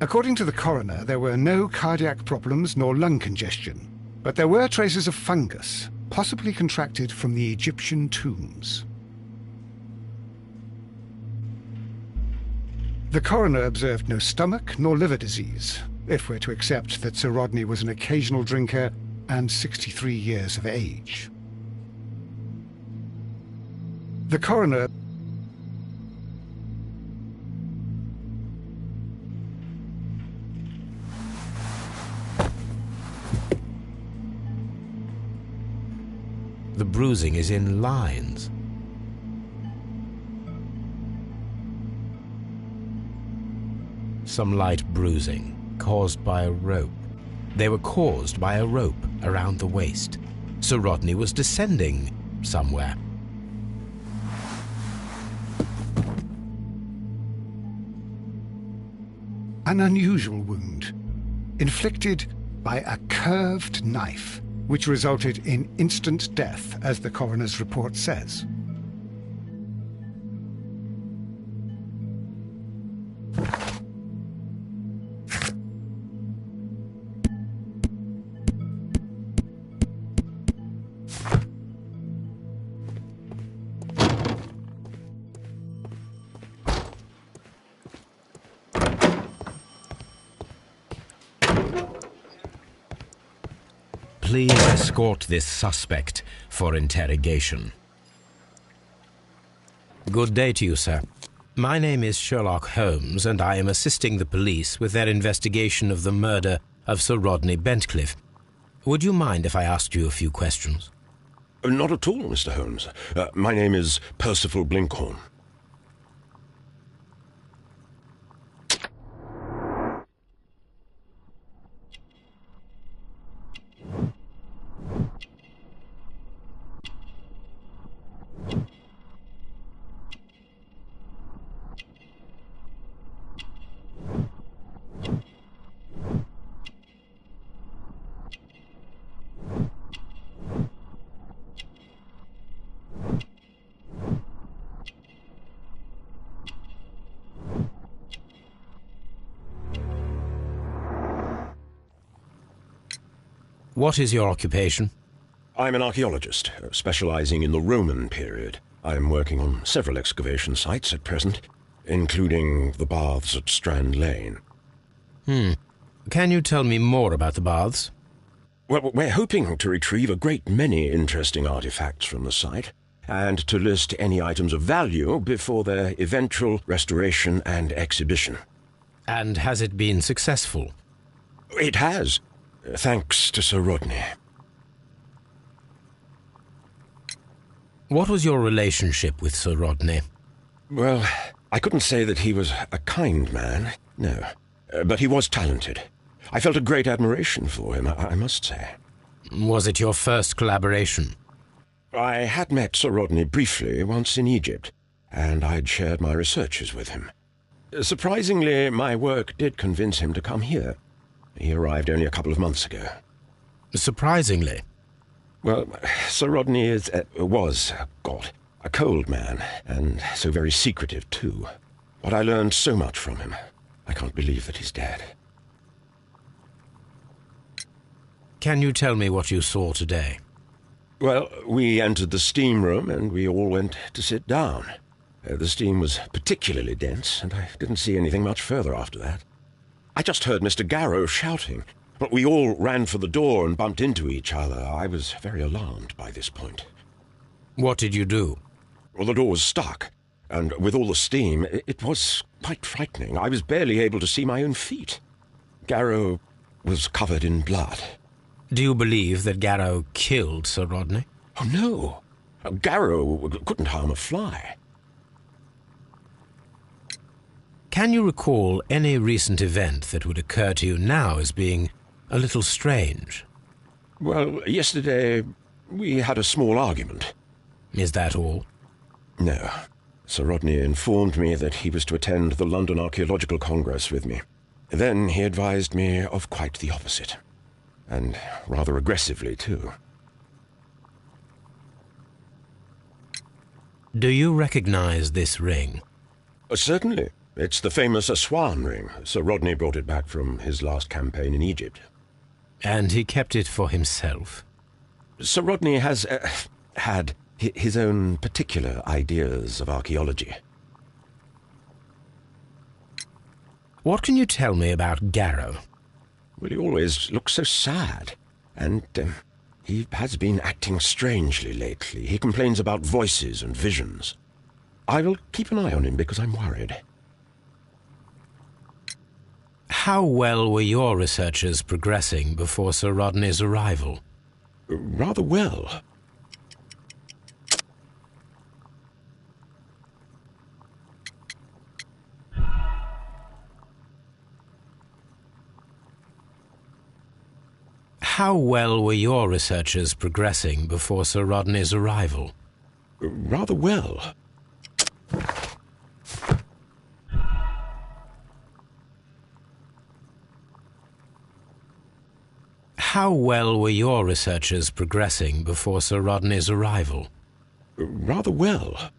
According to the coroner, there were no cardiac problems nor lung congestion, but there were traces of fungus, possibly contracted from the Egyptian tombs. The coroner observed no stomach nor liver disease, if we're to accept that Sir Rodney was an occasional drinker and 63 years of age. The coroner The bruising is in lines. Some light bruising, caused by a rope. They were caused by a rope around the waist. Sir Rodney was descending somewhere. an unusual wound, inflicted by a curved knife, which resulted in instant death, as the coroner's report says. Please escort this suspect for interrogation. Good day to you, sir. My name is Sherlock Holmes, and I am assisting the police with their investigation of the murder of Sir Rodney Bentcliffe. Would you mind if I asked you a few questions? Not at all, Mr. Holmes. My name is Percival Blinkhorn. What is your occupation? I'm an archaeologist, specializing in the Roman period. I'm working on several excavation sites at present, including the baths at Strand Lane. Can you tell me more about the baths? Well, we're hoping to retrieve a great many interesting artifacts from the site, and to list any items of value before their eventual restoration and exhibition. And has it been successful? It has, thanks to Sir Rodney. What was your relationship with Sir Rodney? Well, I couldn't say that he was a kind man, no. But he was talented. I felt a great admiration for him, I must say. Was it your first collaboration? I had met Sir Rodney briefly once in Egypt, and I'd shared my researches with him. Surprisingly, my work did convince him to come here. He arrived only a couple of months ago. Surprisingly? Well, Sir Rodney was a cold man, and so very secretive too. But I learned so much from him. I can't believe that he's dead. Can you tell me what you saw today? Well, we entered the steam room and we all went to sit down. The steam was particularly dense, and I didn't see anything much further after that. I just heard Mr. Garrow shouting, but we all ran for the door and bumped into each other. I was very alarmed by this point. What did you do? Well, the door was stuck, and with all the steam, it was quite frightening. I was barely able to see my own feet. Garrow was covered in blood. Do you believe that Garrow killed Sir Rodney? Oh, no. Garrow couldn't harm a fly. Can you recall any recent event that would occur to you now as being a little strange? Well, yesterday we had a small argument. Is that all? No. Sir Rodney informed me that he was to attend the London Archaeological Congress with me. Then he advised me of quite the opposite. And rather aggressively, too. Do you recognize this ring? Certainly. It's the famous Aswan ring. Sir Rodney brought it back from his last campaign in Egypt. And he kept it for himself? Sir Rodney has had his own particular ideas of archaeology. What can you tell me about Garrow? Well, he always looks so sad, and he has been acting strangely lately. He complains about voices and visions. I will keep an eye on him because I'm worried. How well were your researches progressing before Sir Rodney's arrival? Rather well. How well were your researches progressing before Sir Rodney's arrival? Rather well. How well were your researches progressing before Sir Rodney's arrival? Rather well.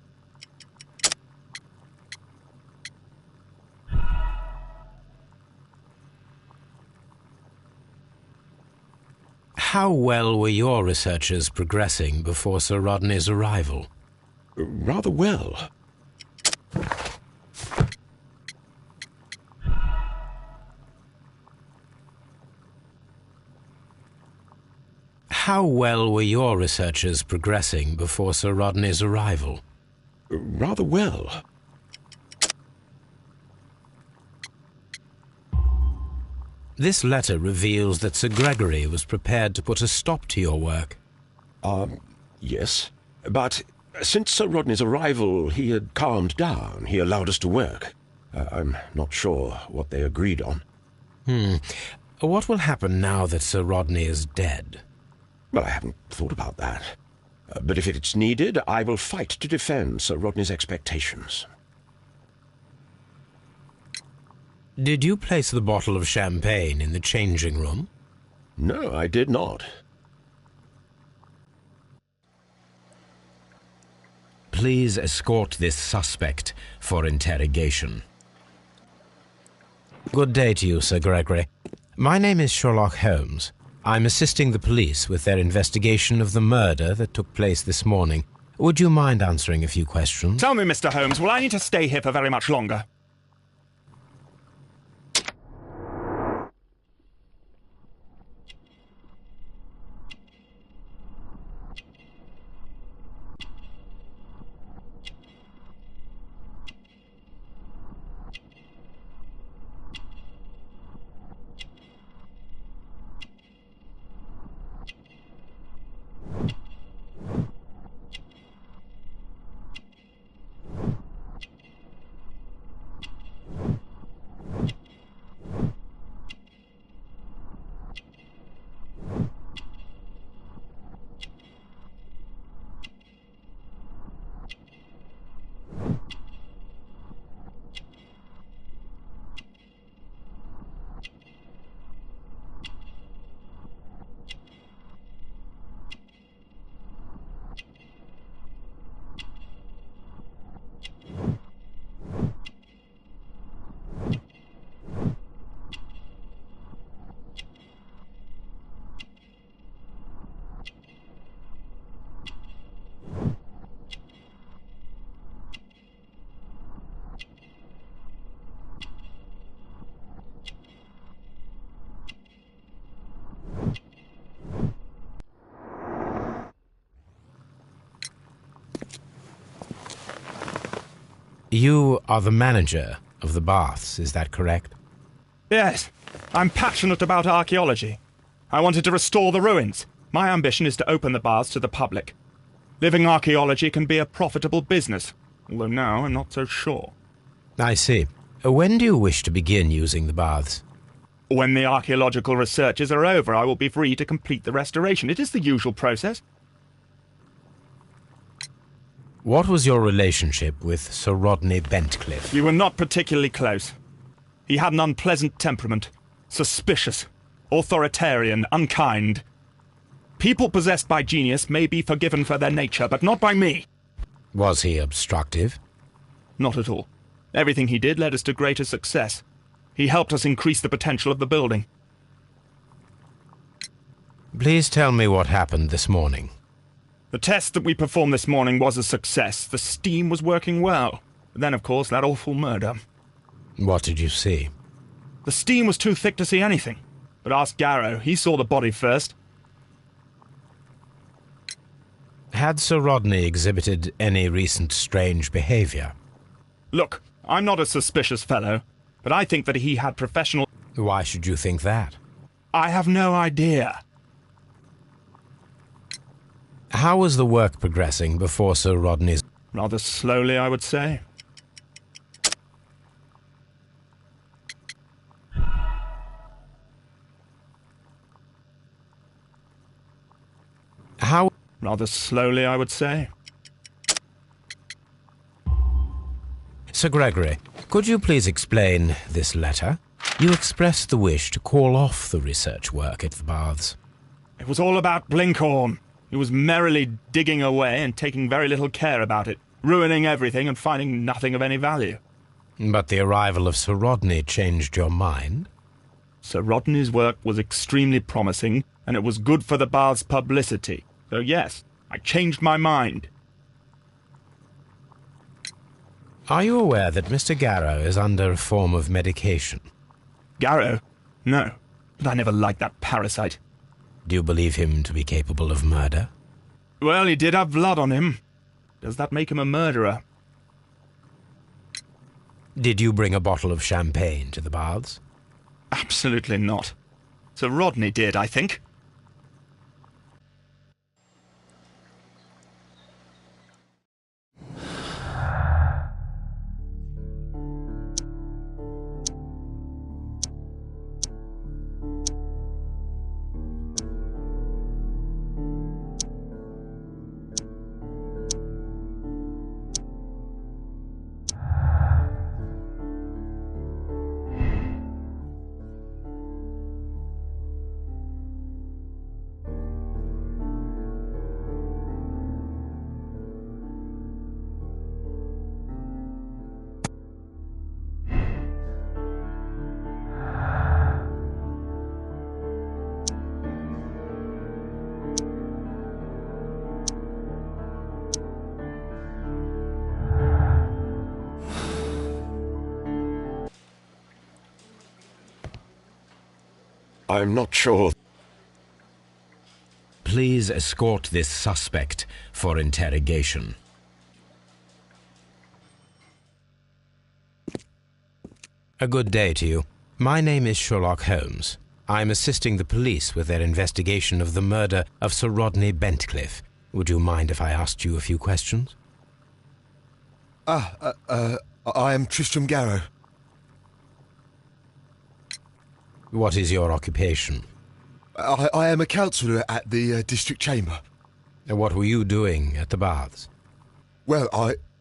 How well were your researches progressing before Sir Rodney's arrival? Rather well. How well were your researches progressing before Sir Rodney's arrival? Rather well. This letter reveals that Sir Gregory was prepared to put a stop to your work. Yes. But since Sir Rodney's arrival, he had calmed down. He allowed us to work. I'm not sure what they agreed on. What will happen now that Sir Rodney is dead? Well, I haven't thought about that. But if it's needed, I will fight to defend Sir Rodney's expectations. Did you place the bottle of champagne in the changing room? No, I did not. Please escort this suspect for interrogation. Good day to you, Sir Gregory. My name is Sherlock Holmes. I'm assisting the police with their investigation of the murder that took place this morning. Would you mind answering a few questions? Tell me, Mr. Holmes, will I need to stay here for very much longer? You are the manager of the baths, is that correct? Yes, I'm passionate about archaeology. I wanted to restore the ruins. My ambition is to open the baths to the public. Living archaeology can be a profitable business, although now I'm not so sure. I see. When do you wish to begin using the baths? When the archaeological researches are over, I will be free to complete the restoration. It is the usual process. What was your relationship with Sir Rodney Bentcliffe? We were not particularly close. He had an unpleasant temperament, suspicious, authoritarian, unkind. People possessed by genius may be forgiven for their nature, but not by me. Was he obstructive? Not at all. Everything he did led us to greater success. He helped us increase the potential of the building. Please tell me what happened this morning. The test that we performed this morning was a success. The steam was working well. But then, of course, that awful murder. What did you see? The steam was too thick to see anything. But ask Garrow. He saw the body first. Had Sir Rodney exhibited any recent strange behavior? Look, I'm not a suspicious fellow, but I think that he had professional... Why should you think that? I have no idea. How was the work progressing before Sir Rodney's... Rather slowly, I would say. How... Rather slowly, I would say. Sir Gregory, could you please explain this letter? You expressed the wish to call off the research work at the baths. It was all about Blinkhorn. He was merrily digging away and taking very little care about it, ruining everything and finding nothing of any value. But the arrival of Sir Rodney changed your mind? Sir Rodney's work was extremely promising, and it was good for the bath's publicity. So yes, I changed my mind. Are you aware that Mr. Garrow is under a form of medication? Garrow? No, but I never liked that parasite. Do you believe him to be capable of murder? Well, he did have blood on him. Does that make him a murderer? Did you bring a bottle of champagne to the baths? Absolutely not. Sir Rodney did, I think. I'm not sure. Please escort this suspect for interrogation. A good day to you. My name is Sherlock Holmes. I'm assisting the police with their investigation of the murder of Sir Rodney Bentcliffe. Would you mind if I asked you a few questions? I am Tristram Garrow. What is your occupation? I am a councillor at the district chamber. And what were you doing at the baths? Well,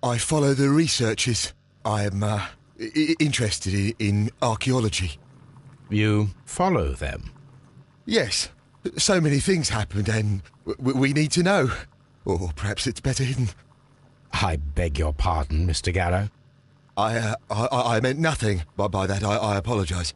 I follow the researches. I am interested in archaeology. You follow them? Yes. So many things happened and we need to know. Or perhaps it's better hidden. I beg your pardon, Mr. Garrow. I meant nothing by that. I apologise.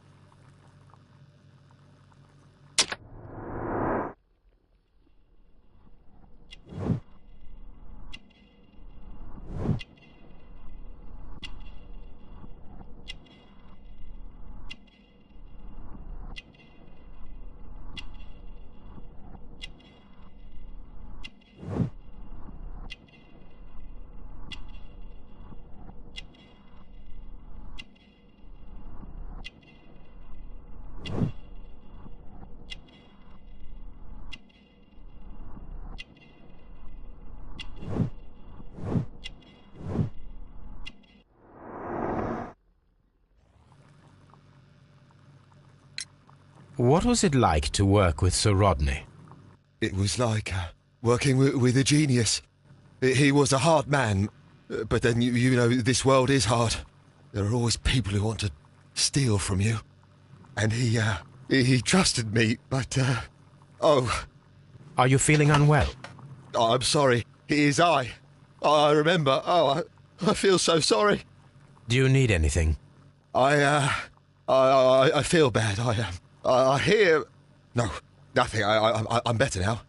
What was it like to work with Sir Rodney? It was like working with a genius. He was a hard man, but then, you know, this world is hard. There are always people who want to steal from you. And he trusted me, but, oh... Are you feeling unwell? I'm sorry. It is I remember. Oh, I feel so sorry. Do you need anything? I feel bad. I hear... No, nothing. I'm better now.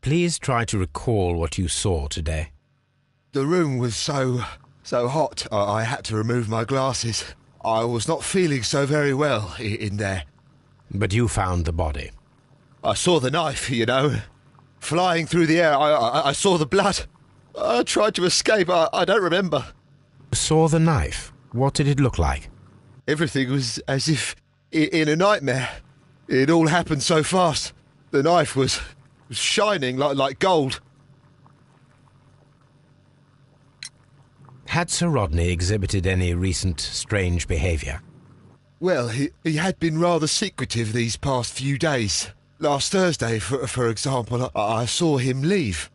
Please try to recall what you saw today. The room was so hot, I had to remove my glasses. I was not feeling so very well in there. But you found the body. I saw the knife, you know, flying through the air. I saw the blood. I tried to escape. I don't remember. You saw the knife? What did it look like? Everything was as if in a nightmare. It all happened so fast. The knife was shining like gold. Had Sir Rodney exhibited any recent strange behaviour? Well, he had been rather secretive these past few days. Last Thursday, for example, I saw him leave.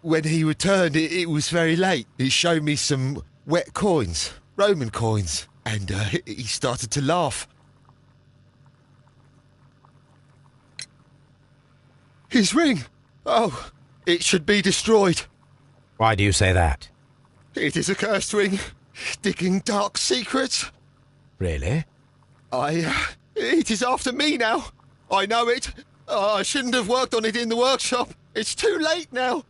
When he returned, it was very late. He showed me some wet coins, Roman coins, and he started to laugh. His ring! Oh, it should be destroyed. Why do you say that? It is a cursed ring, digging dark secrets. Really? It is after me now. I know it. I shouldn't have worked on it in the workshop. It's too late now.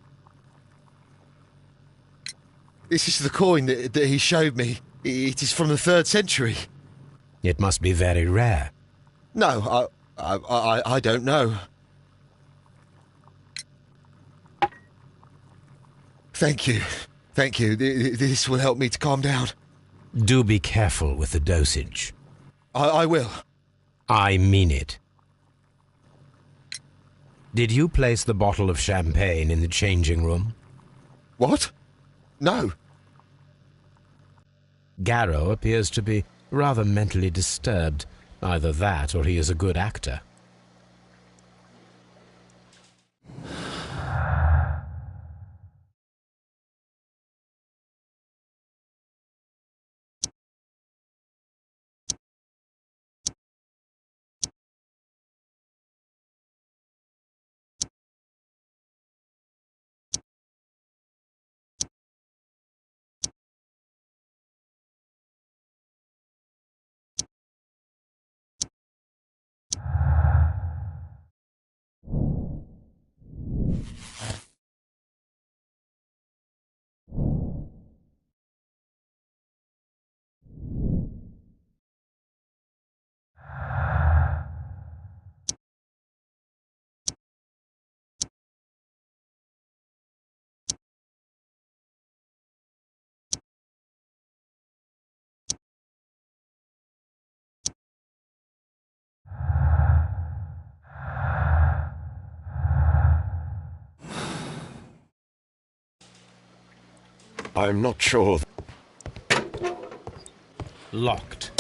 This is the coin that he showed me. It is from the 3rd century. It must be very rare. No, I don't know. Thank you. Thank you. This will help me to calm down. Do be careful with the dosage. I will. I mean it. Did you place the bottle of champagne in the changing room? What? No. Garrow appears to be rather mentally disturbed. Either that or he is a good actor. I'm not sure. Locked.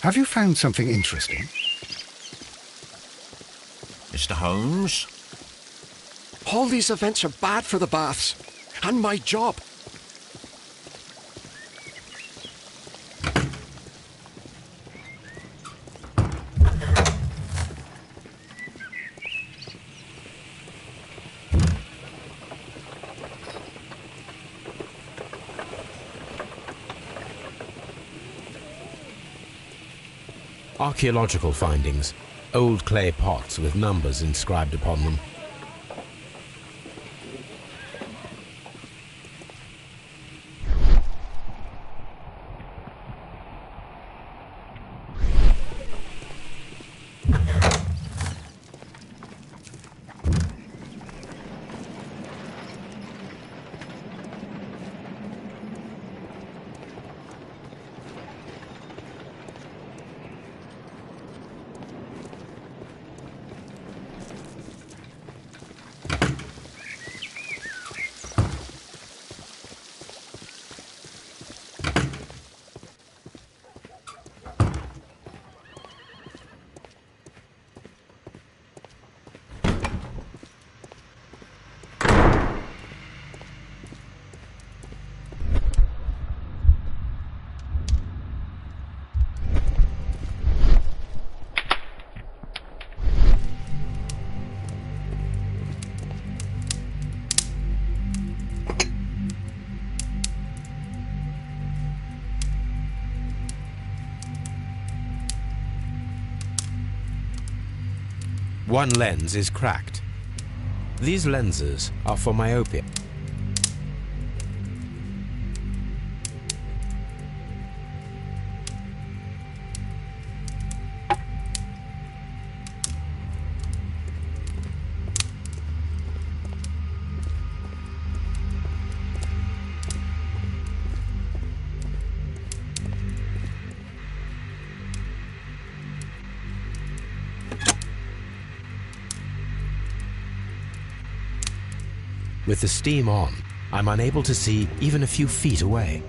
Have you found something interesting? Mr. Holmes? All these events are bad for the baths. And my job. Archaeological findings. Old clay pots with numbers inscribed upon them. One lens is cracked. These lenses are for myopia. With the steam on, I'm unable to see even a few feet away.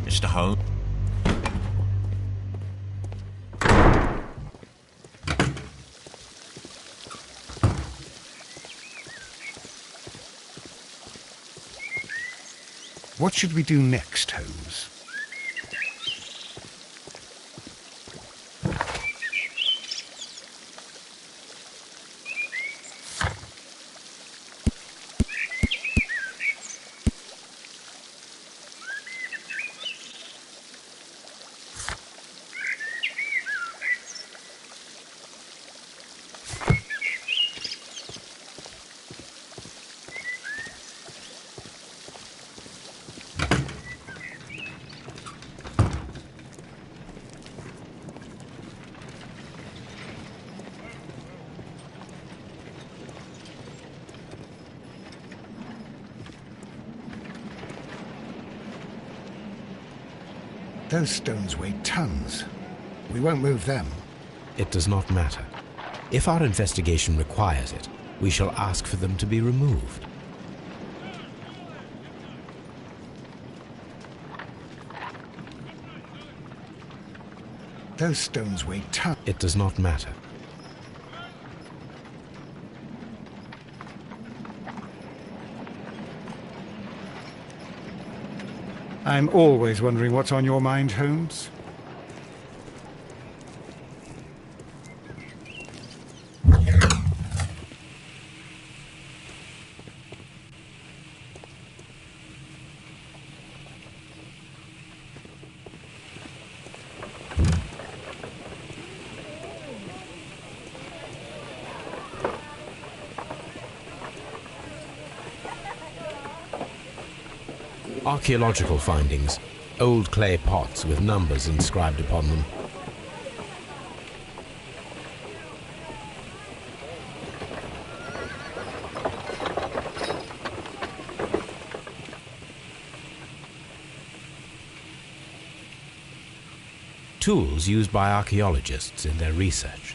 Mr. Holmes? What should we do next, Holmes? Those stones weigh tons. We won't move them. It does not matter. If our investigation requires it, we shall ask for them to be removed. Those stones weigh tons. It does not matter. I'm always wondering what's on your mind, Holmes. Archaeological findings. Old clay pots with numbers inscribed upon them. Tools used by archaeologists in their research.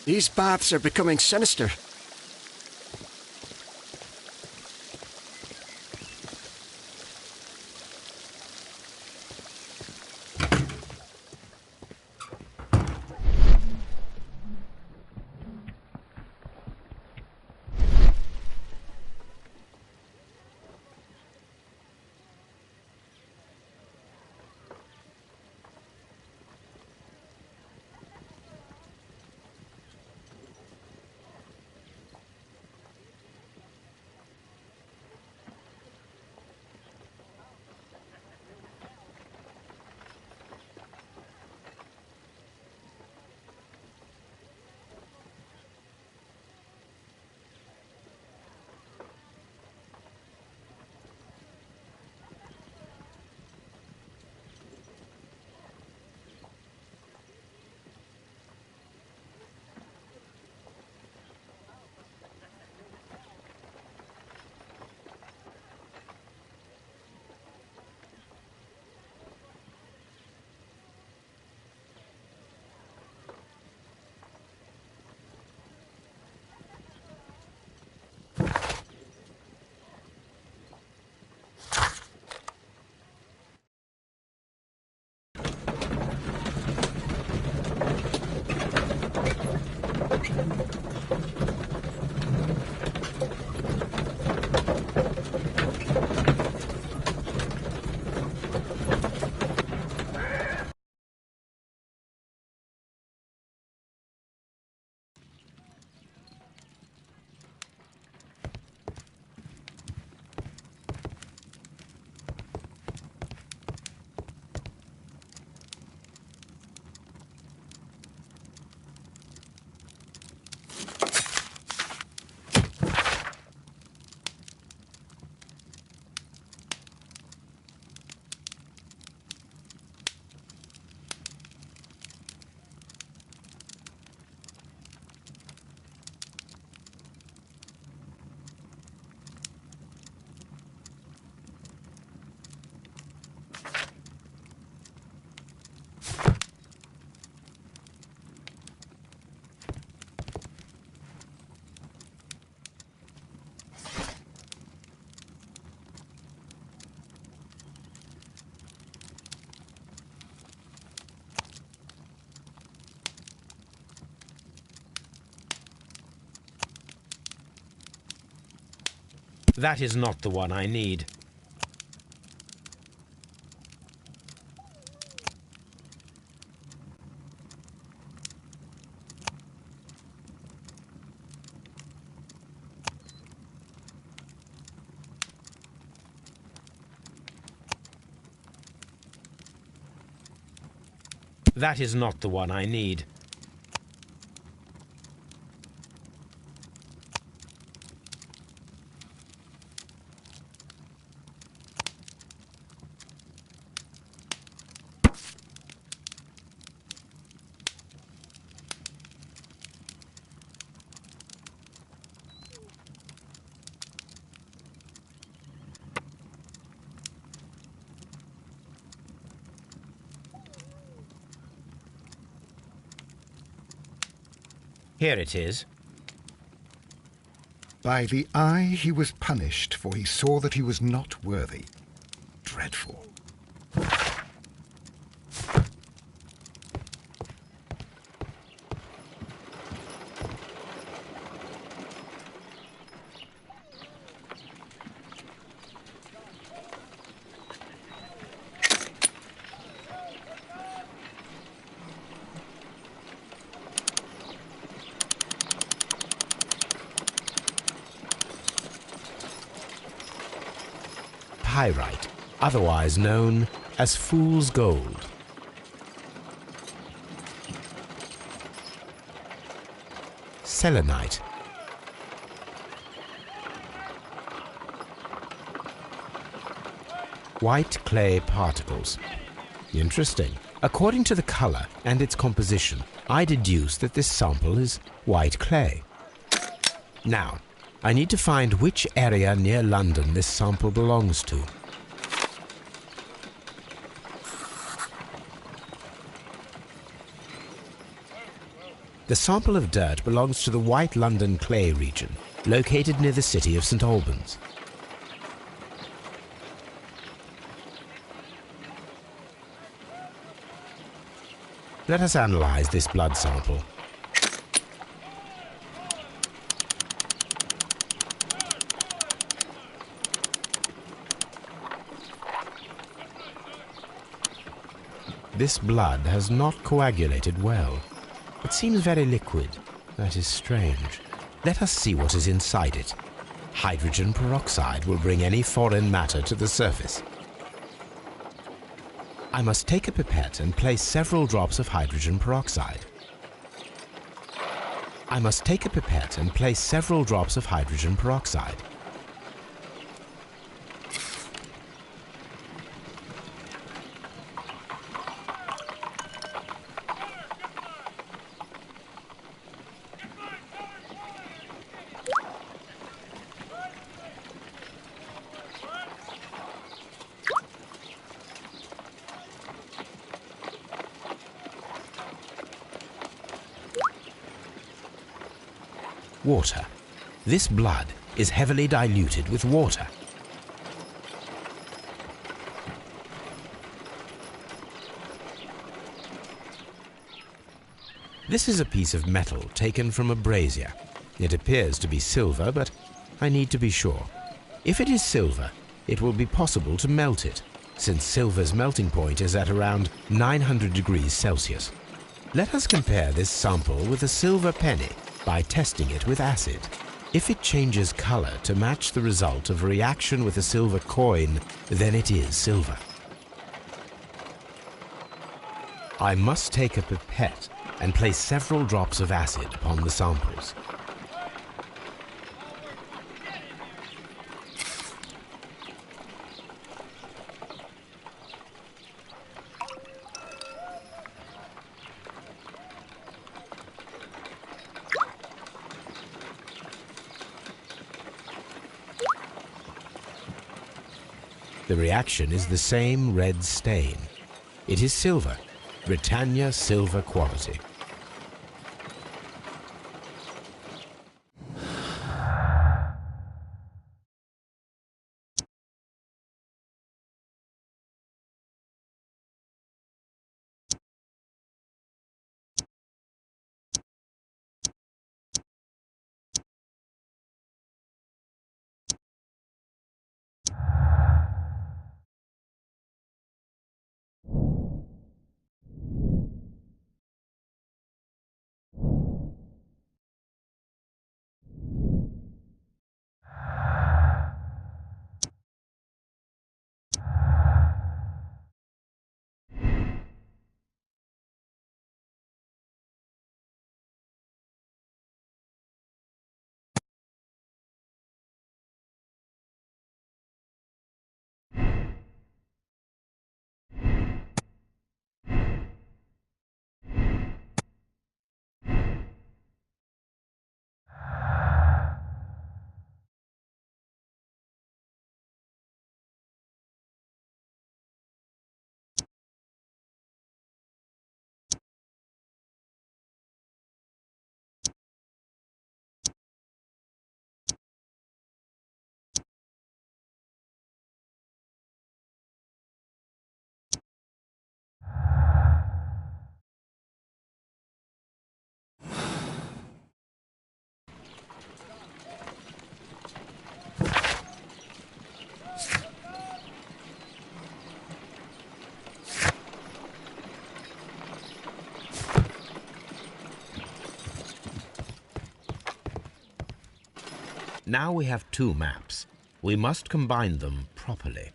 These baths are becoming sinister. That is not the one I need. That is not the one I need. Here it is. By the eye he was punished, for he saw that he was not worthy. Dreadful. Pyrite, otherwise known as fool's gold. Selenite. White clay particles. Interesting. According to the color and its composition, I deduce that this sample is white clay. Now, I need to find which area near London this sample belongs to. The sample of dirt belongs to the White London clay region, located near the city of St Albans. Let us analyze this blood sample. This blood has not coagulated well. It seems very liquid. That is strange. Let us see what is inside it. Hydrogen peroxide will bring any foreign matter to the surface. I must take a pipette and place several drops of hydrogen peroxide. I must take a pipette and place several drops of hydrogen peroxide. Water. This blood is heavily diluted with water. This is a piece of metal taken from a brazier. It appears to be silver, but I need to be sure. If it is silver, it will be possible to melt it, since silver's melting point is at around 900 degrees Celsius. Let us compare this sample with a silver penny by testing it with acid. If it changes color to match the result of a reaction with a silver coin, then it is silver. I must take a pipette and place several drops of acid upon the samples. The reaction is the same red stain. It is silver, Britannia silver quality. Now we have two maps. We must combine them properly.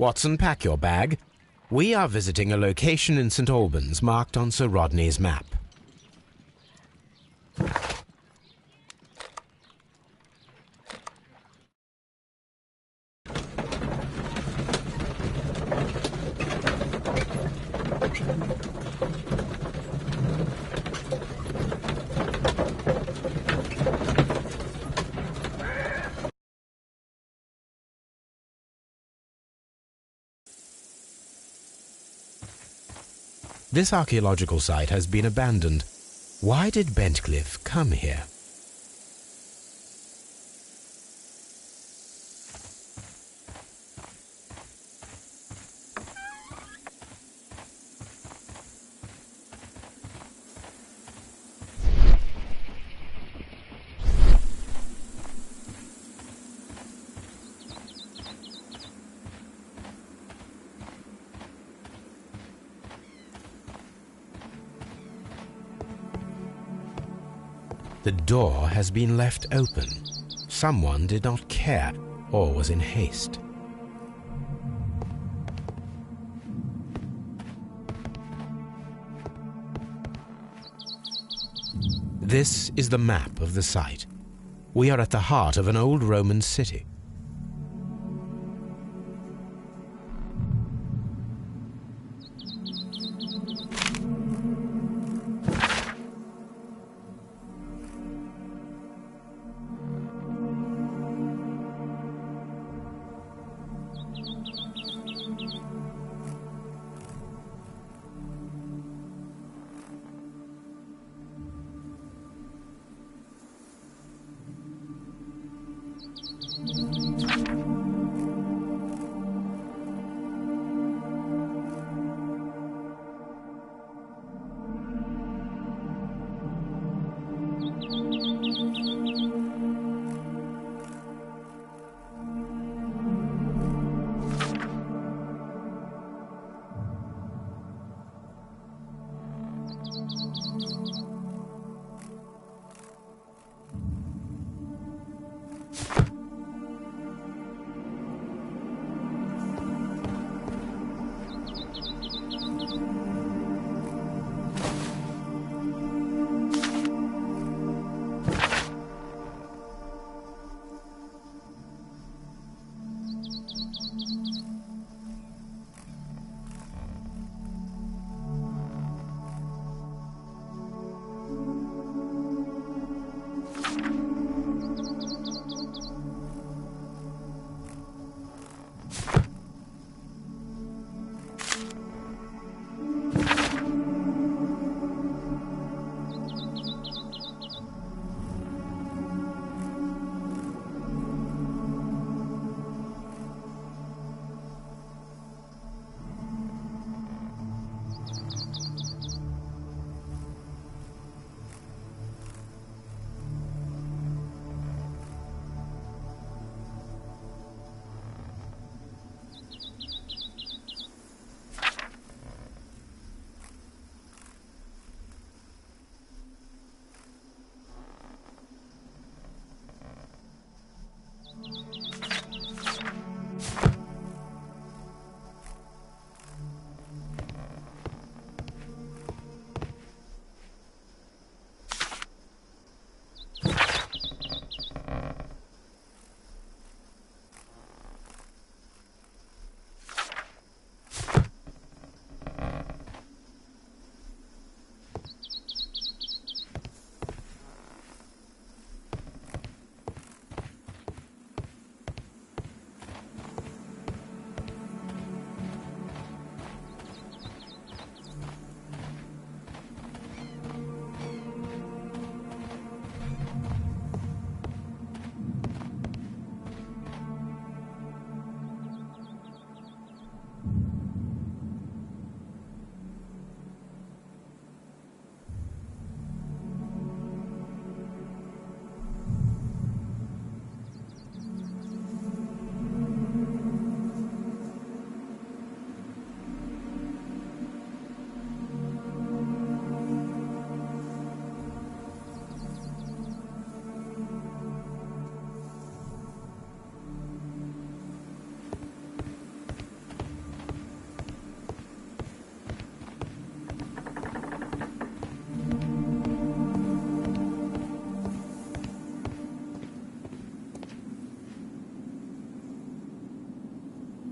Watson, pack your bag. We are visiting a location in St. Albans marked on Sir Rodney's map. This archaeological site has been abandoned. Why did Bentcliffe come here? The door has been left open. Someone did not care or was in haste. This is the map of the site. We are at the heart of an old Roman city.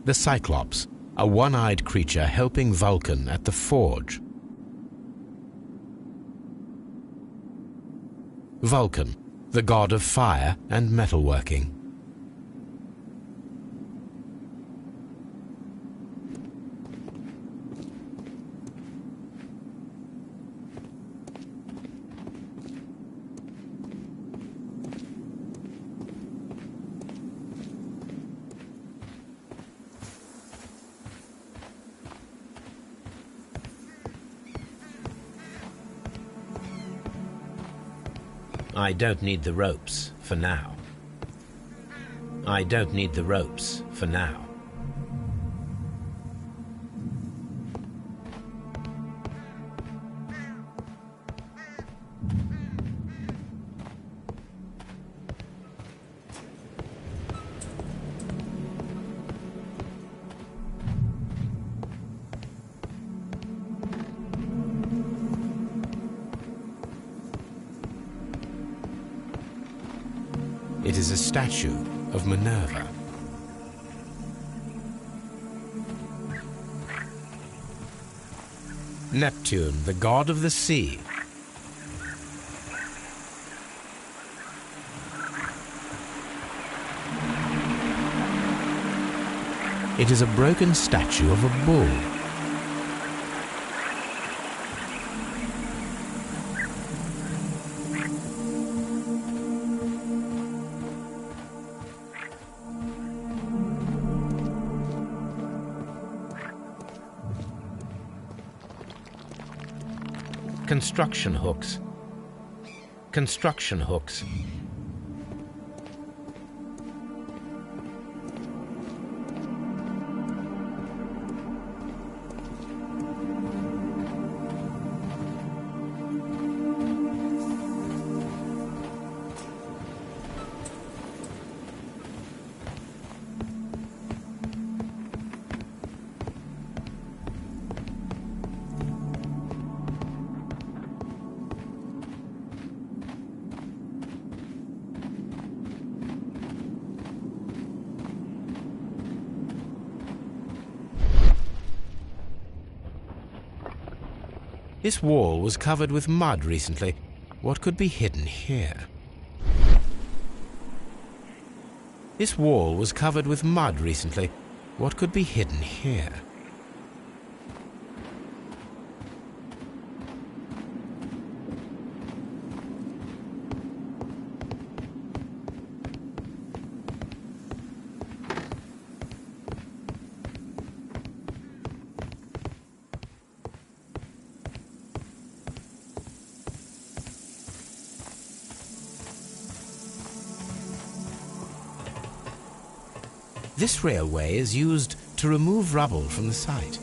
the Cyclops, a one-eyed creature helping Vulcan at the forge. Vulcan, the god of fire and metalworking. I don't need the ropes for now. I don't need the ropes for now. It is a statue of Minerva. Neptune, the god of the sea. It is a broken statue of a bull. Construction hooks. Construction hooks. This wall was covered with mud recently. What could be hidden here? This wall was covered with mud recently. What could be hidden here? This railway is used to remove rubble from the site.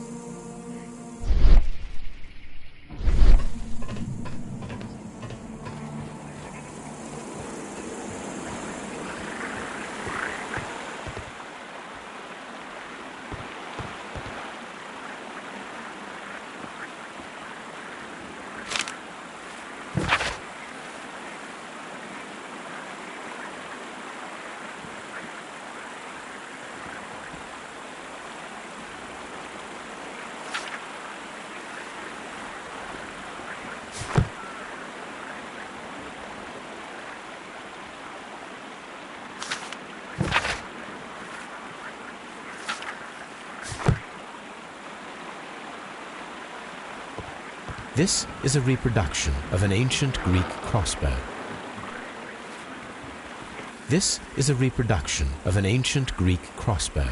This is a reproduction of an ancient Greek crossbow. This is a reproduction of an ancient Greek crossbow.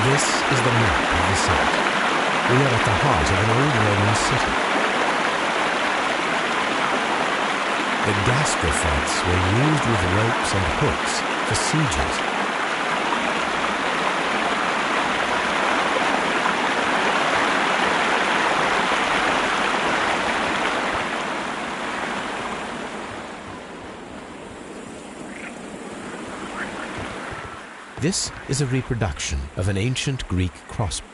This is the map of the site. We are at the heart of an old Roman city. The gastrophons were used with ropes and hooks for sieges. This is a reproduction of an ancient Greek crossbow.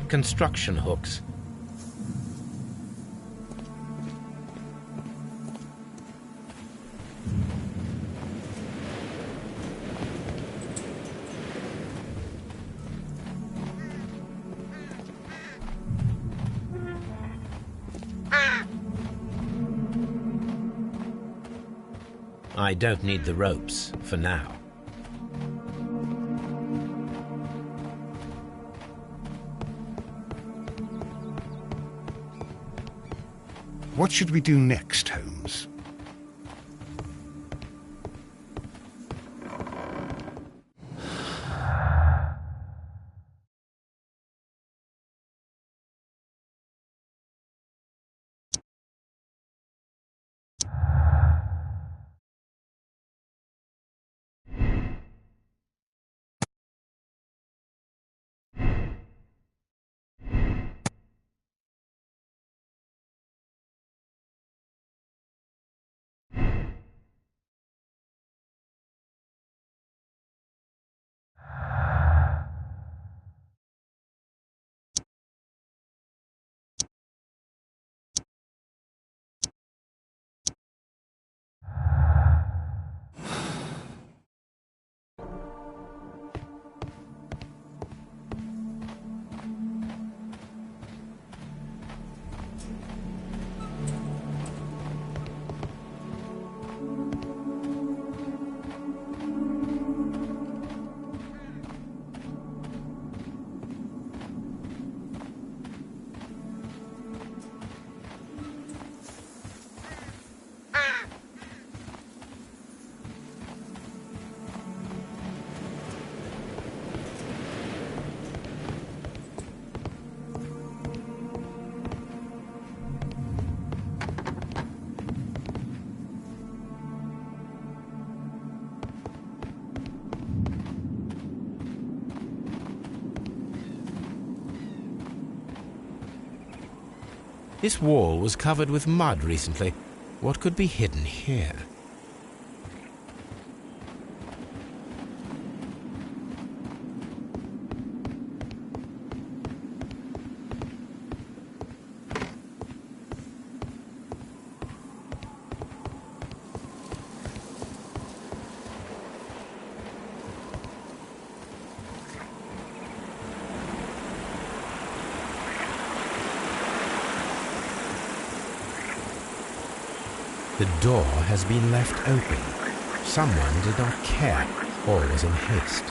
Construction hooks. I don't need the ropes for now. What should we do next, Holmes? This wall was covered with mud recently. What could be hidden here? The door has been left open. Someone did not care or was in haste.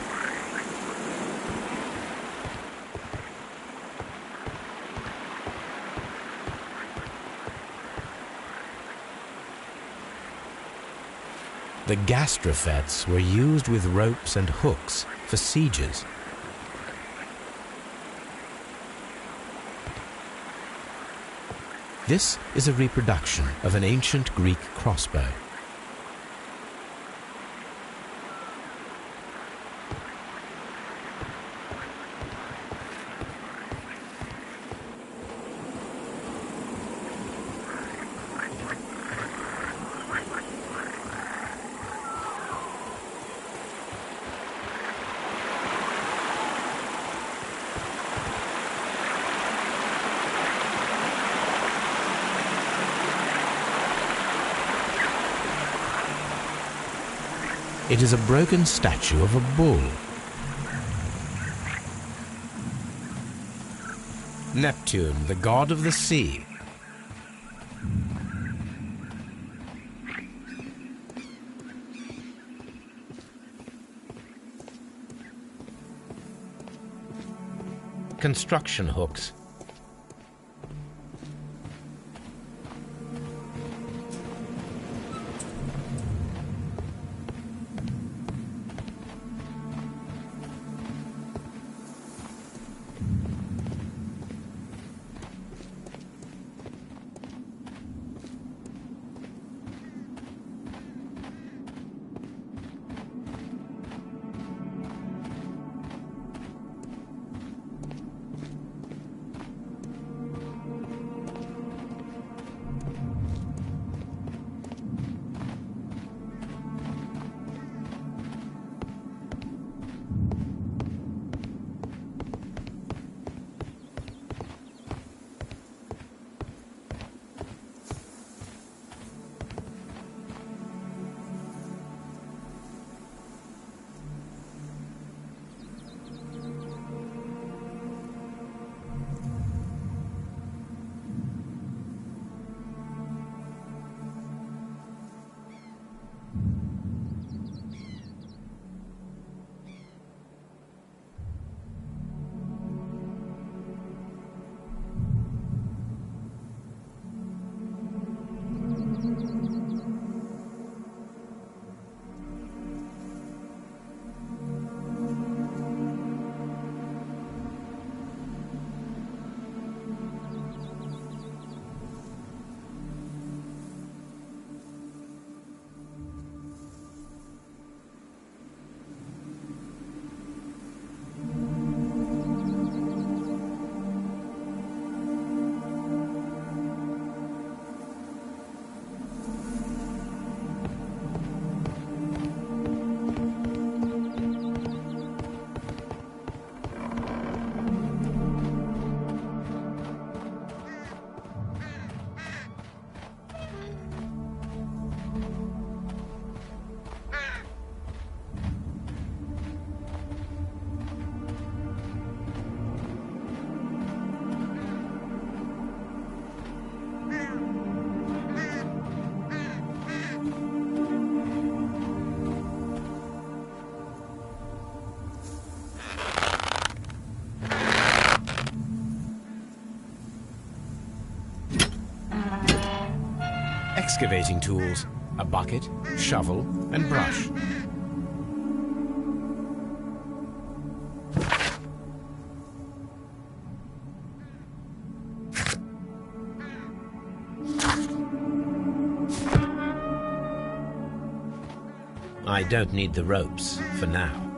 The gastrofets were used with ropes and hooks for sieges. This is a reproduction of an ancient Greek crossbow. It is a broken statue of a bull. Neptune, the god of the sea. Construction hooks. excavating tools, a bucket, shovel, and brush. I don't need the ropes for now.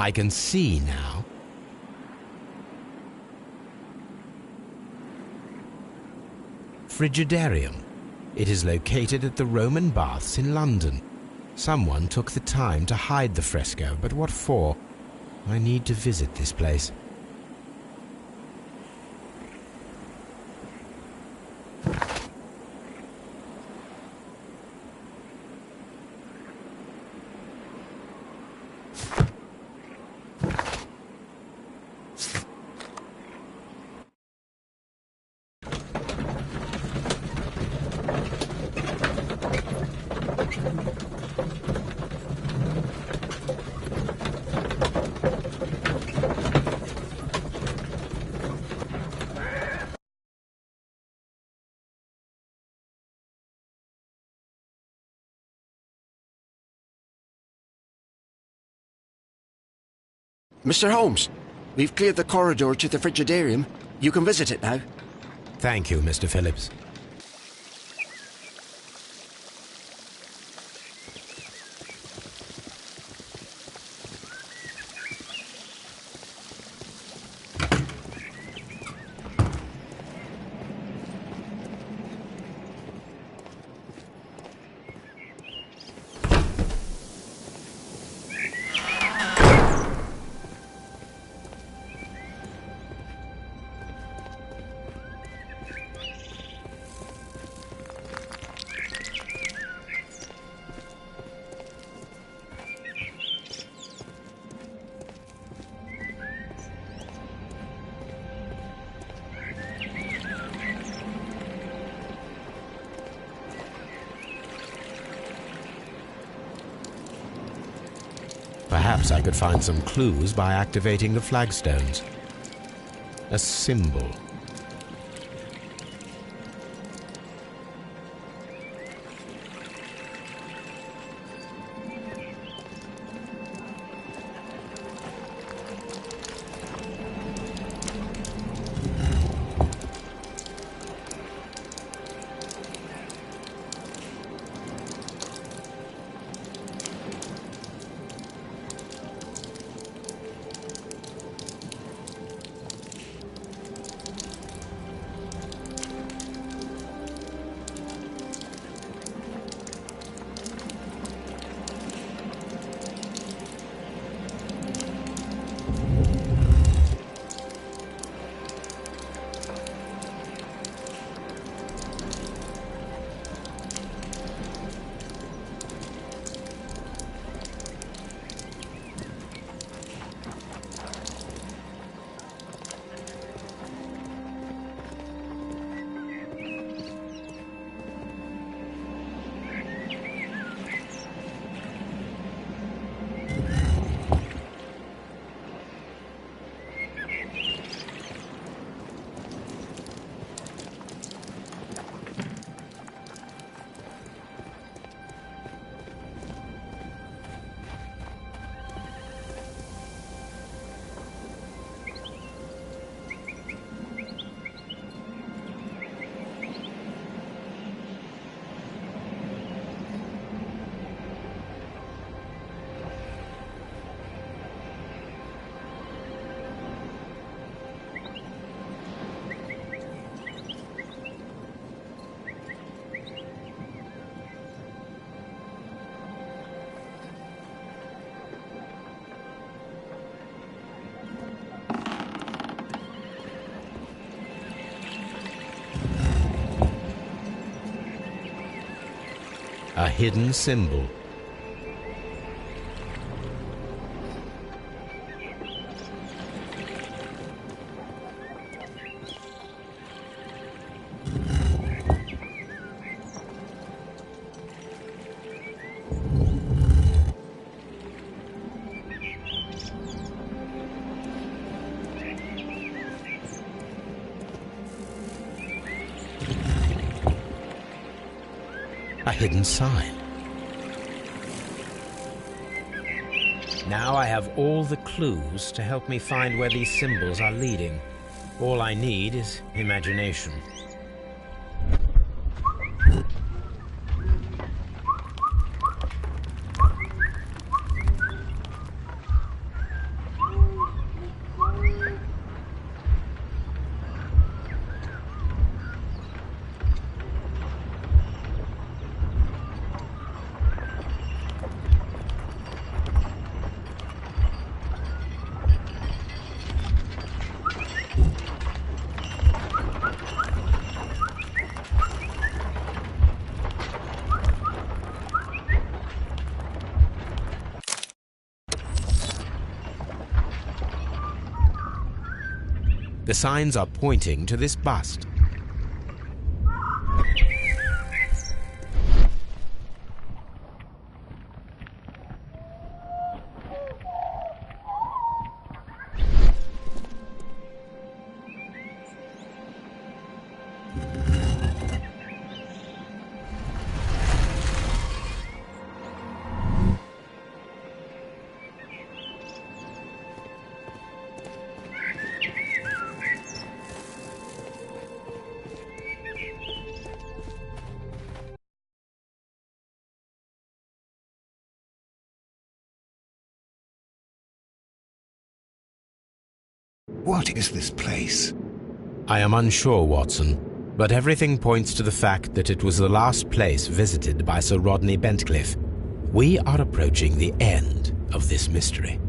I can see now. Frigidarium. It is located at the Roman Baths in London. Someone took the time to hide the fresco, but what for? I need to visit this place. Mr. Holmes, we've cleared the corridor to the Frigidarium. You can visit it now. Thank you, Mr. Phillips. Perhaps I could find some clues by activating the flagstones. A symbol. A hidden symbol. A hidden sign. Now I have all the clues to help me find where these symbols are leading. All I need is imagination. The signs are pointing to this bust. What is this place? I am unsure, Watson, but everything points to the fact that it was the last place visited by Sir Rodney Bentcliffe. We are approaching the end of this mystery.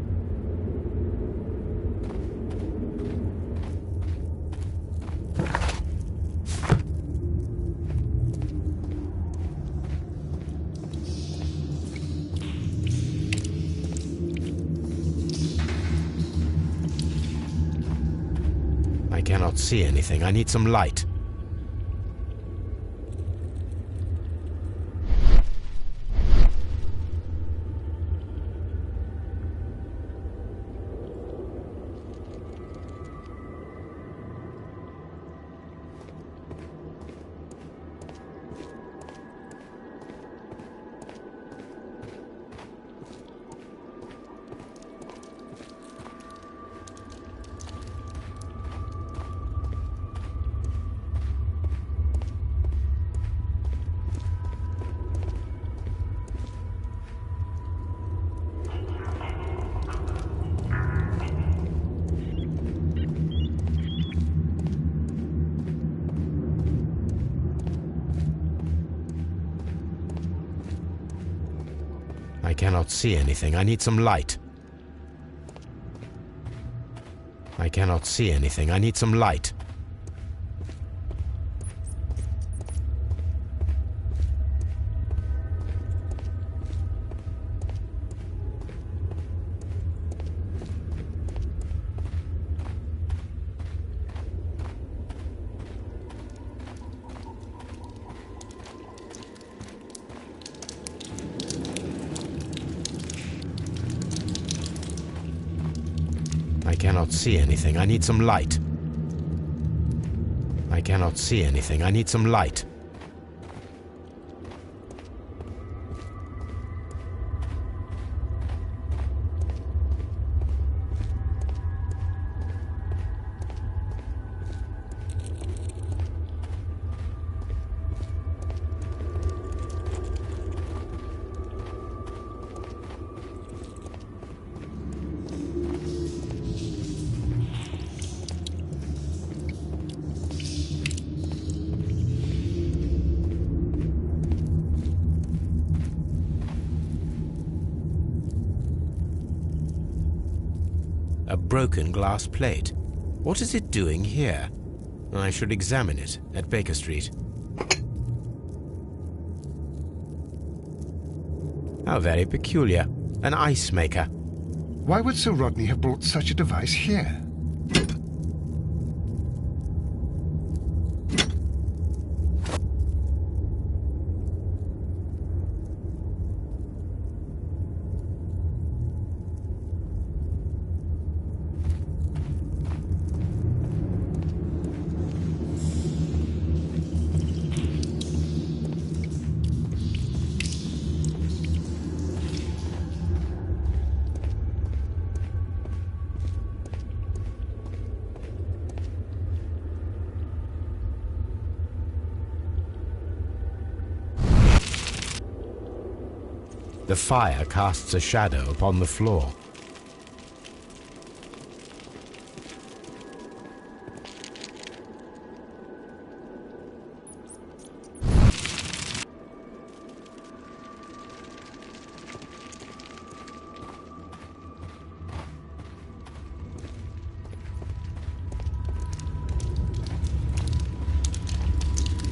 I cannot see anything. I need some light. I cannot see anything. I need some light. I cannot see anything. I need some light. I cannot see anything. I need some light. I cannot see anything. I need some light. A broken glass plate. What is it doing here? I should examine it at Baker Street. How very peculiar. An ice maker. Why would Sir Rodney have brought such a device here? The fire casts a shadow upon the floor.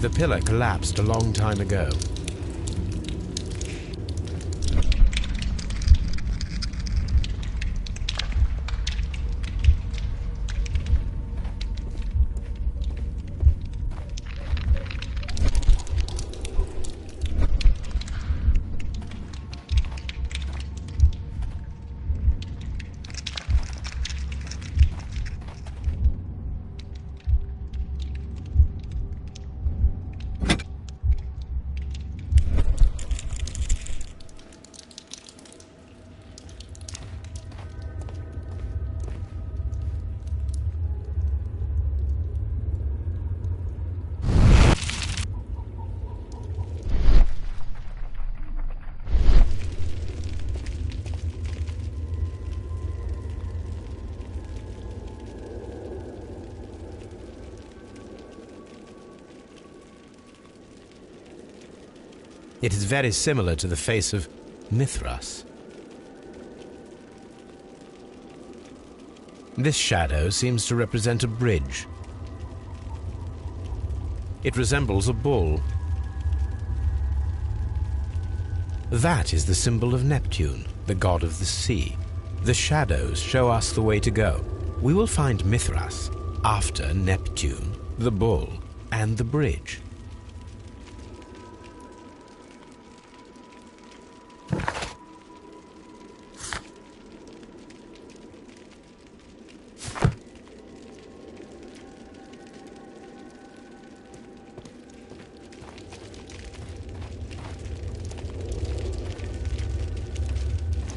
The pillar collapsed a long time ago. It is very similar to the face of Mithras. This shadow seems to represent a bridge. It resembles a bull. That is the symbol of Neptune, the god of the sea. The shadows show us the way to go. We will find Mithras after Neptune, the bull, and the bridge.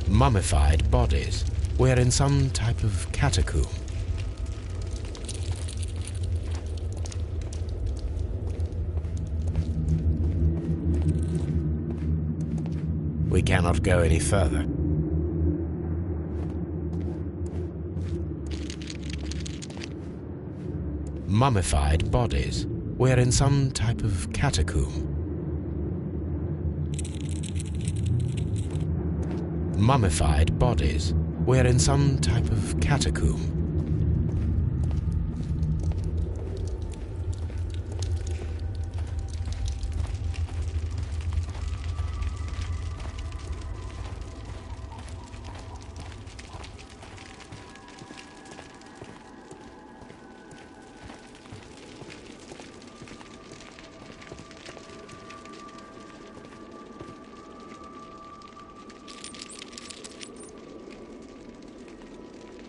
Mummified bodies. We're in some type of catacomb. We cannot go any further. Mummified bodies. We're in some type of catacomb. Mummified bodies. We're in some type of catacomb.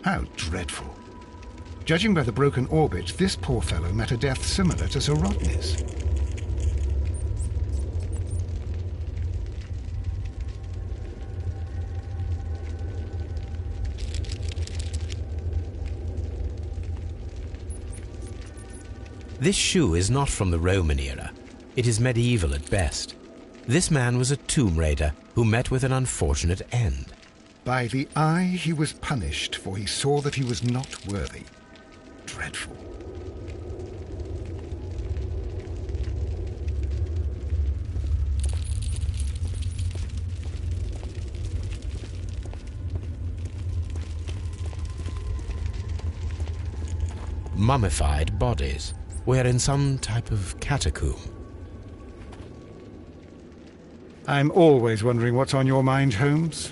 How dreadful. Judging by the broken orbit, this poor fellow met a death similar to Sir Rodney's. This shoe is not from the Roman era. It is medieval at best. This man was a tomb raider who met with an unfortunate end. By the eye he was punished, for he saw that he was not worthy. Dreadful. Mummified bodies. We're in some type of catacomb. I'm always wondering what's on your mind, Holmes.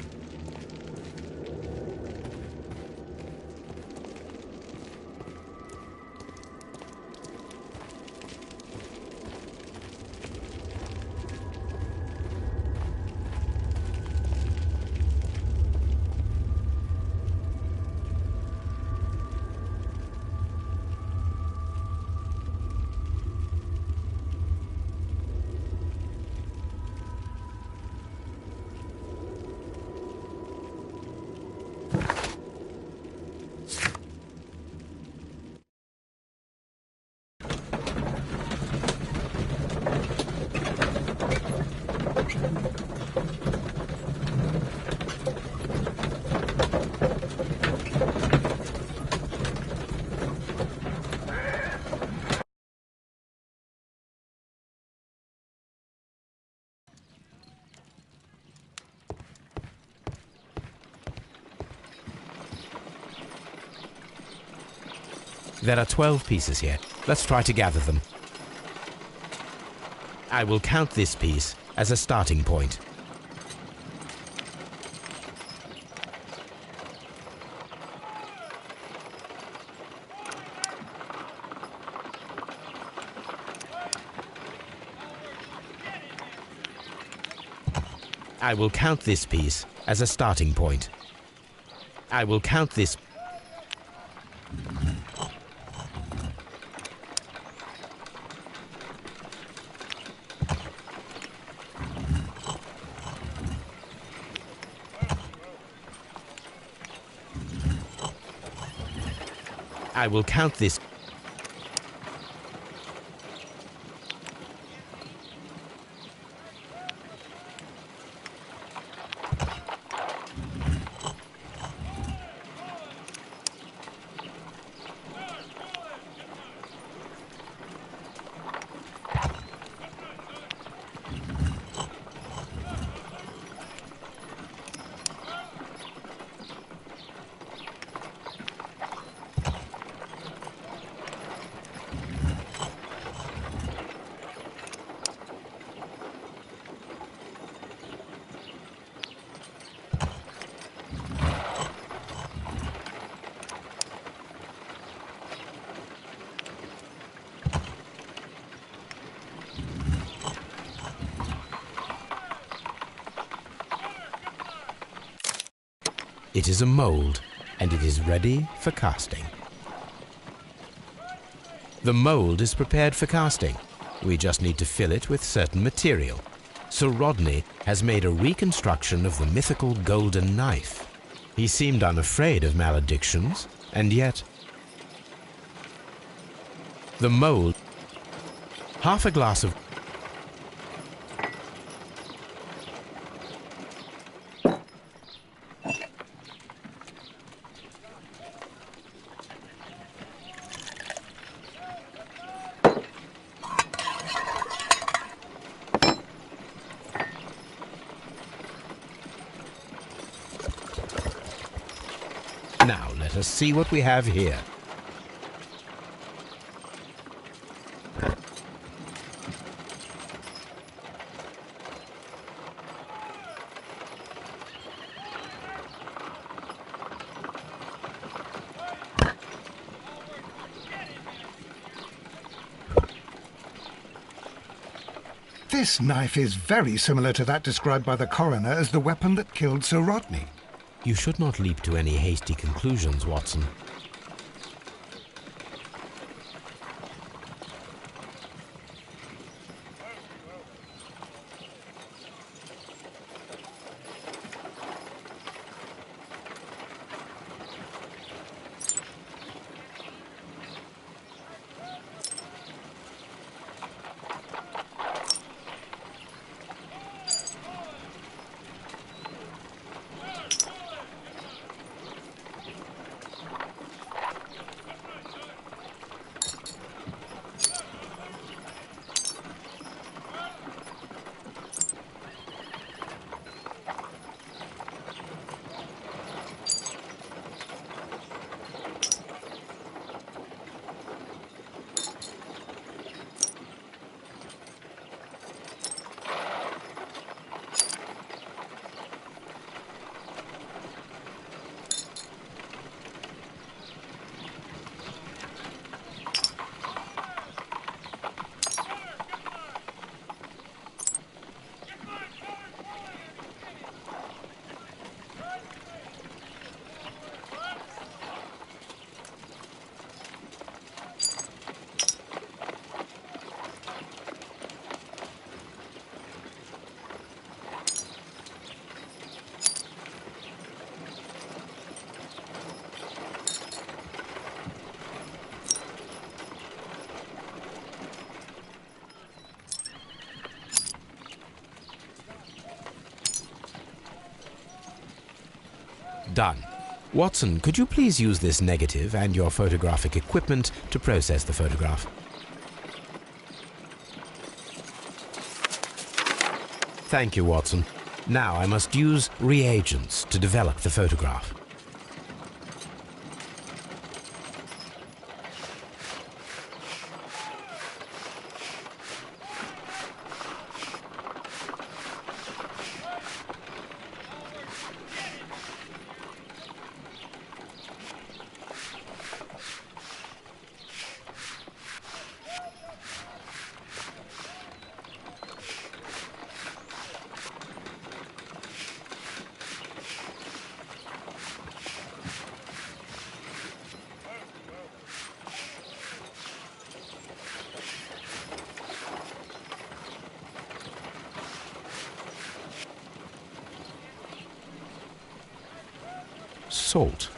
There are 12 pieces here. Let's try to gather them. I will count this piece as a starting point. I will count this piece as a starting point. I will count this. I will count this. It is a mold, and it is ready for casting. The mold is prepared for casting. We just need to fill it with certain material. Sir Rodney has made a reconstruction of the mythical golden knife. He seemed unafraid of maledictions, and yet... The mold... Half a glass of... Now, let us see what we have here. This knife is very similar to that described by the coroner as the weapon that killed Sir Rodney. You should not leap to any hasty conclusions, Watson. Done. Watson, could you please use this negative and your photographic equipment to process the photograph? Thank you, Watson. Now I must use reagents to develop the photograph. Salt.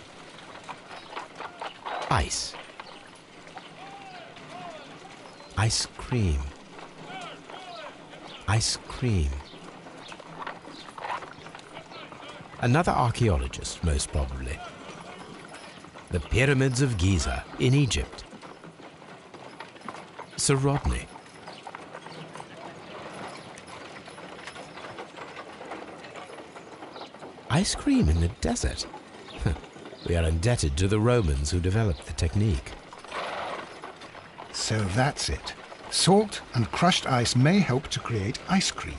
Ice. Ice cream. Ice cream. Another archaeologist, most probably. The Pyramids of Giza in Egypt. Sir Rodney. Ice cream in the desert. We are indebted to the Romans who developed the technique. So that's it. Salt and crushed ice may help to create ice cream.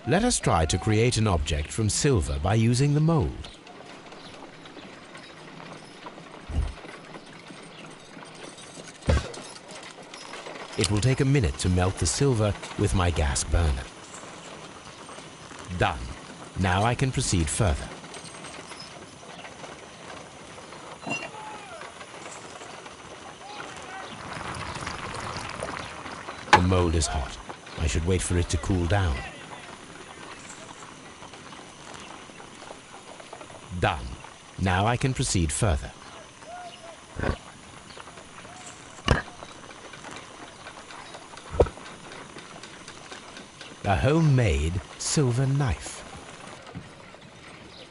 Let us try to create an object from silver by using the mold. It will take a minute to melt the silver with my gas burner. Done. Now I can proceed further. The mold is hot. I should wait for it to cool down. Done. Now I can proceed further. A homemade silver knife.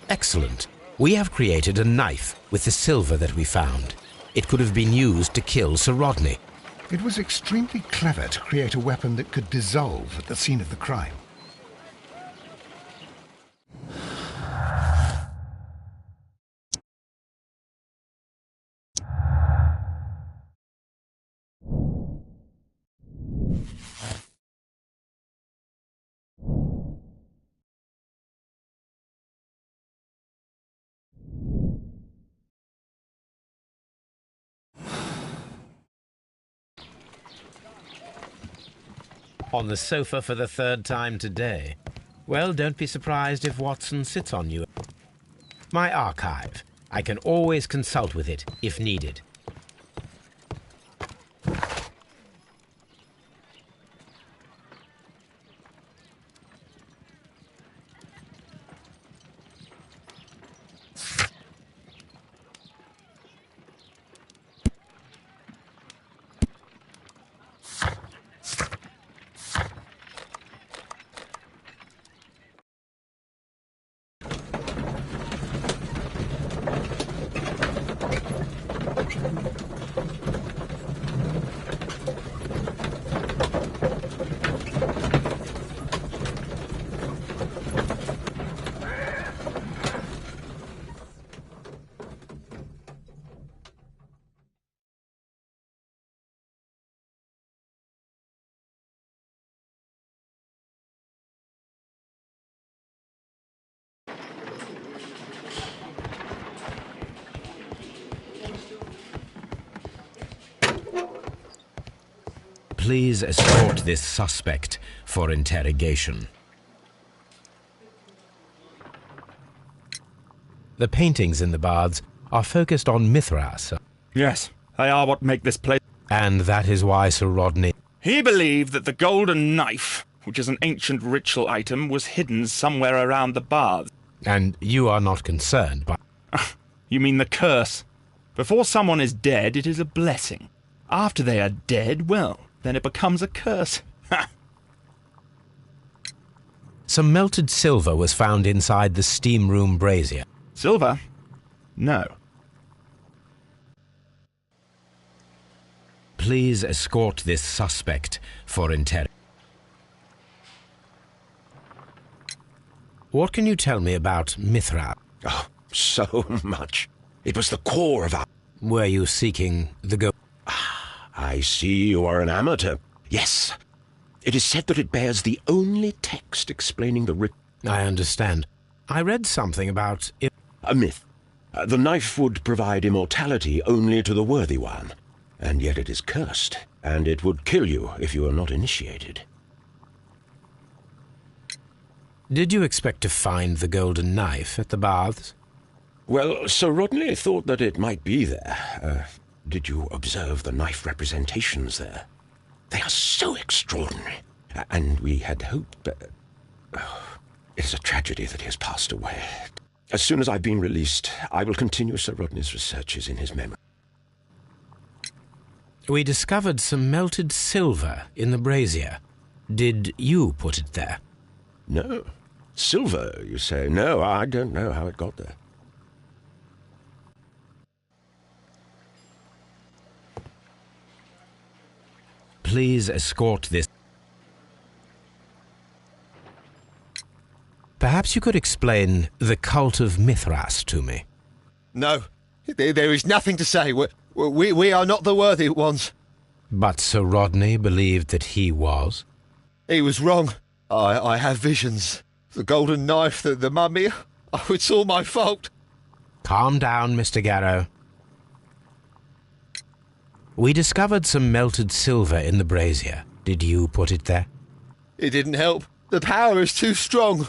Excellent. We have created a knife with the silver that we found. It could have been used to kill Sir Rodney. It was extremely clever to create a weapon that could dissolve at the scene of the crime. On the sofa for the third time today. Well, don't be surprised if Watson sits on you. My archive. I can always consult with it if needed. Please escort this suspect for interrogation. The paintings in the baths are focused on Mithras, Yes, they are what make this place. and that is why Sir Rodney... He believed that the golden knife, which is an ancient ritual item, was hidden somewhere around the baths. And you are not concerned by... You mean the curse? Before someone is dead, it is a blessing. After they are dead, well, then it becomes a curse. Ha! Some melted silver was found inside the steam room brazier. Silver? No. Please escort this suspect for interrogation. What can you tell me about Mithras? Oh, so much. It was the core of our... Were you seeking the gold? I see you are an amateur. Yes. It is said that it bears the only text explaining the I understand. I read something about... a myth. The knife would provide immortality only to the worthy one. And yet it is cursed, and it would kill you if you are not initiated. Did you expect to find the golden knife at the baths? Well, Sir Rodney thought that it might be there. Did you observe the knife representations there? They are so extraordinary. And we had hoped... it is a tragedy that he has passed away. As soon as I've been released, I will continue Sir Rodney's researches in his memory. We discovered some melted silver in the brazier. Did you put it there? No. Silver, you say? No, I don't know how it got there. Please escort this. Perhaps you could explain the cult of Mithras to me. No, there is nothing to say. We are not the worthy ones. But Sir Rodney believed that he was. He was wrong. I have visions. The golden knife, the mummy. Oh, it's all my fault. Calm down, Mr. Garrow. We discovered some melted silver in the brazier. Did you put it there? It didn't help. The power is too strong.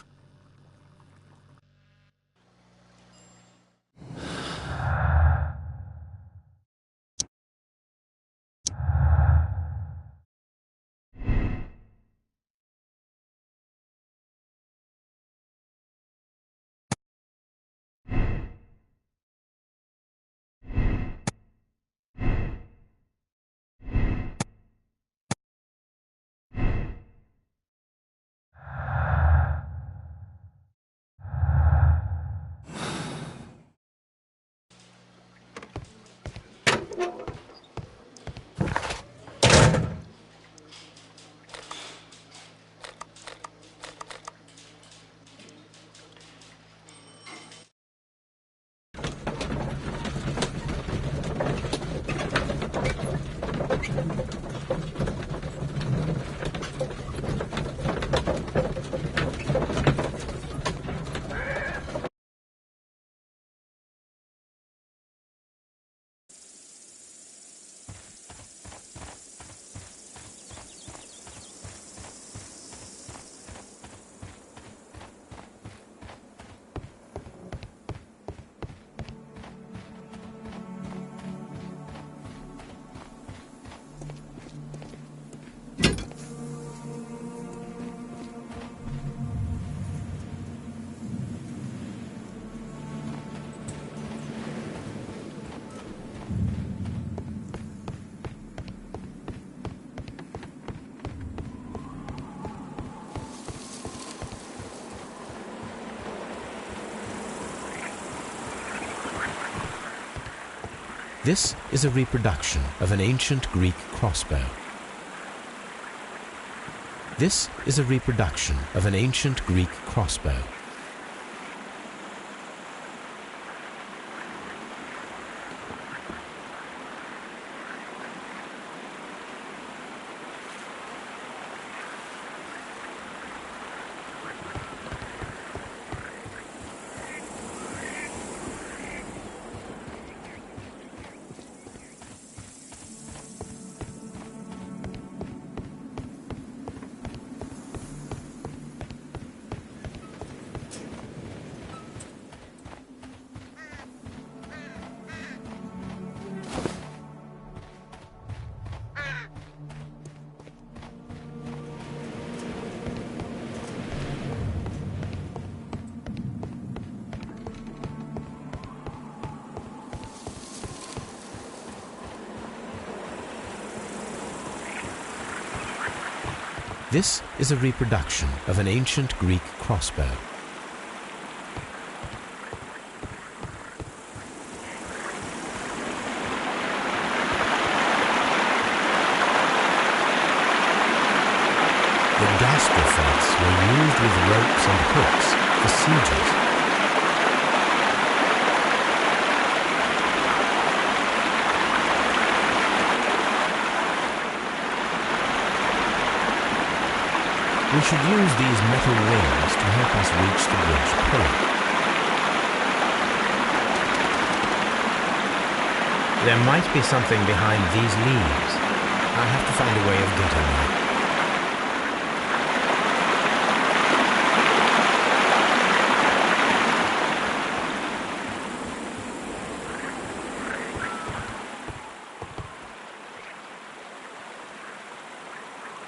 This is a reproduction of an ancient Greek crossbow. This is a reproduction of an ancient Greek crossbow. This is a reproduction of an ancient Greek crossbow. The gastrofetes were used with ropes and hooks for sieges. We should use these metal wings to help us reach the bridge pillar. There might be something behind these leaves. I have to find a way of getting there.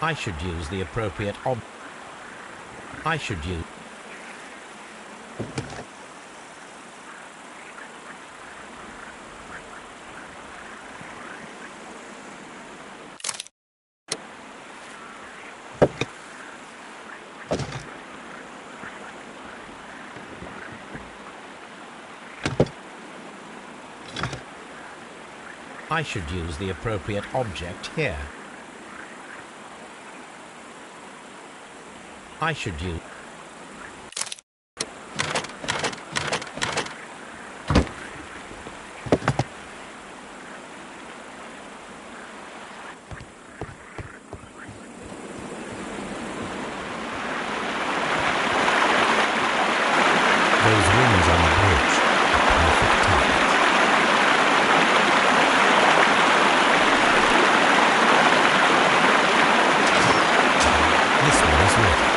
I should use the appropriate I should use... I should use the appropriate object here. I should use... Those wings on the bridge are perfect targets. This one is ready.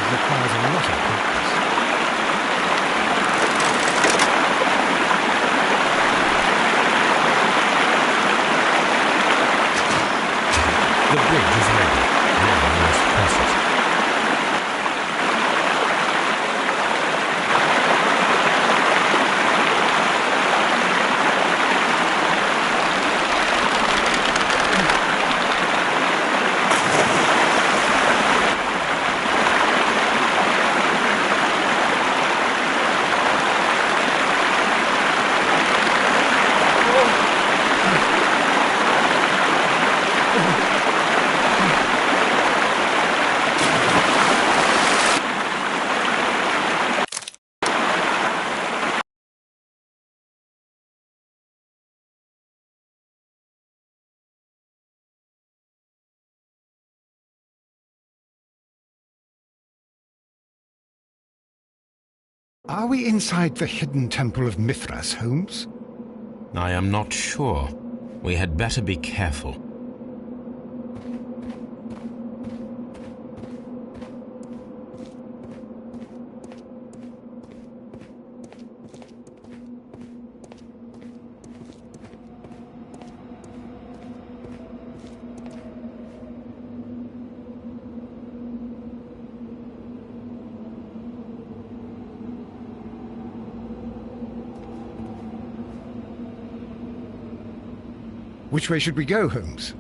Requires a lot of practice. The bridge is ready. Now we must cross it. Are we inside the hidden temple of Mithras, Holmes? I am not sure. We had better be careful. Which way should we go, Holmes?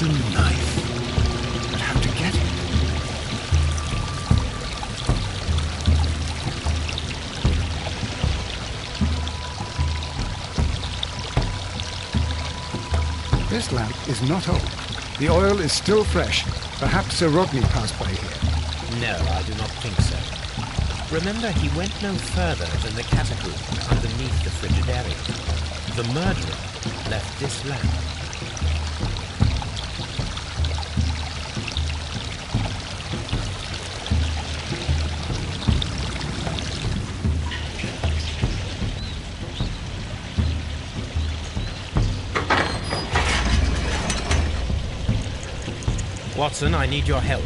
golden knife. But how to get it? This lamp is not old. The oil is still fresh. Perhaps Sir Rodney passed by here. No, I do not think so. Remember, he went no further than the catacombs underneath the Frigidarium. The murderer left this lamp. Watson, I need your help.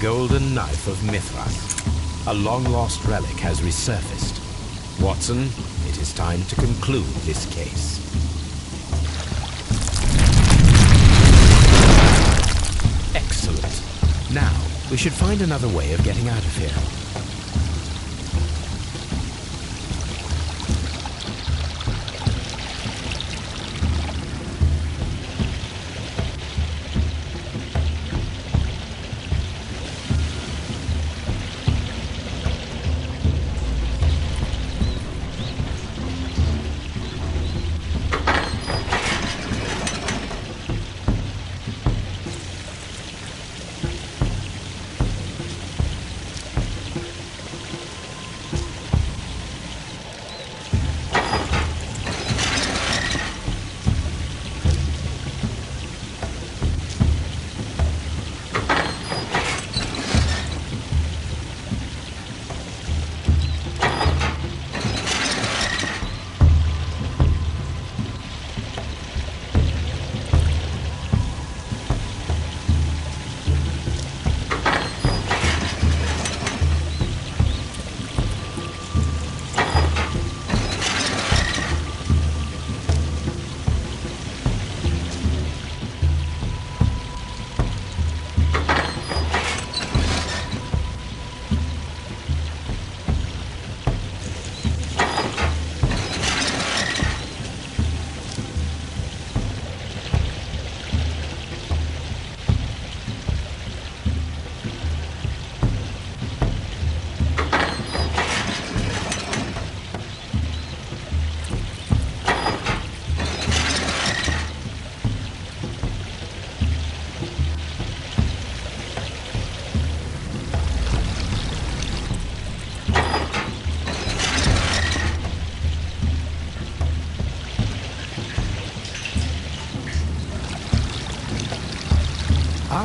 golden knife of Mithras. A long-lost relic has resurfaced. Watson, it is time to conclude this case. Excellent. Now, we should find another way of getting out of here.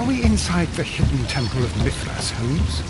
Are we inside the hidden temple of Mithras, Holmes?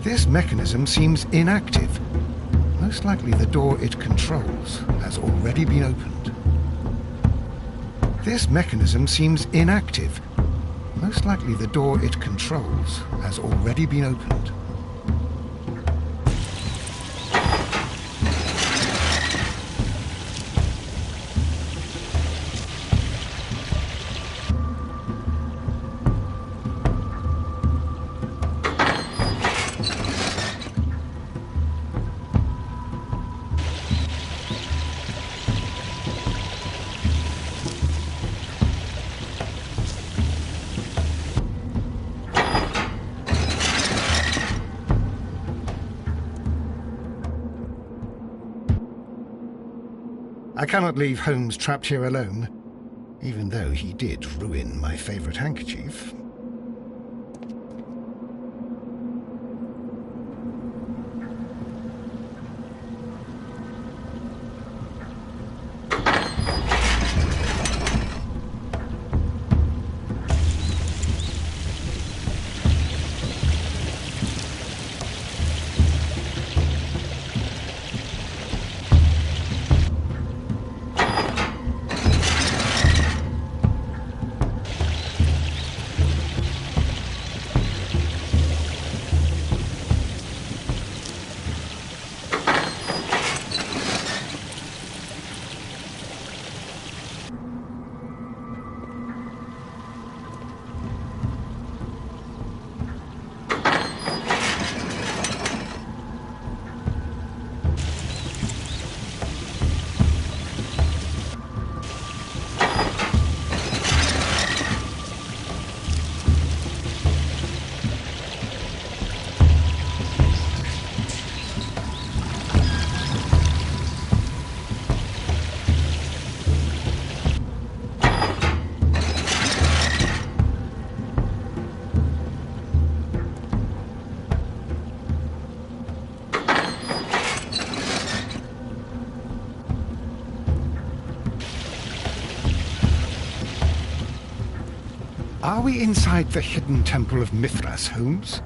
This mechanism seems inactive. Most likely the door it controls has already been opened. This mechanism seems inactive. Most likely the door it controls has already been opened. I cannot leave Holmes trapped here alone, even though he did ruin my favourite handkerchief. Are we inside the hidden temple of Mithras, Holmes?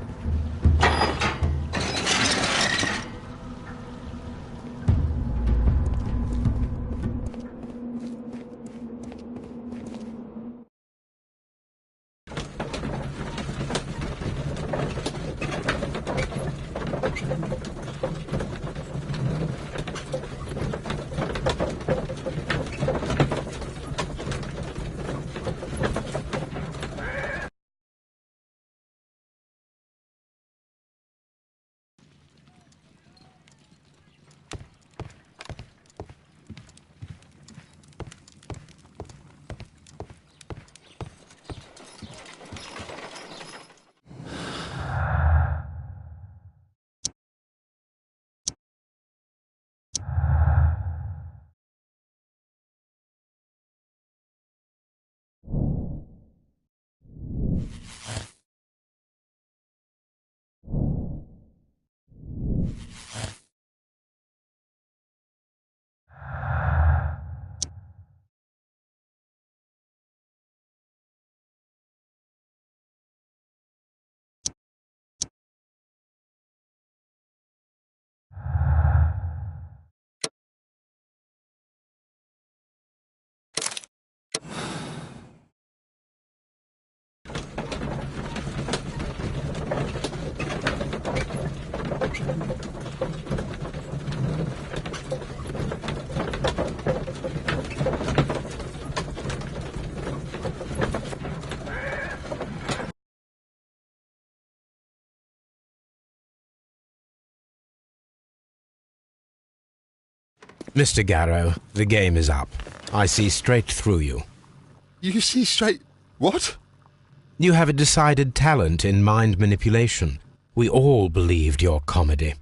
Mr. Garrow, the game is up. I see straight through you. You see straight... What? You have a decided talent in mind manipulation. We all believed your comedy.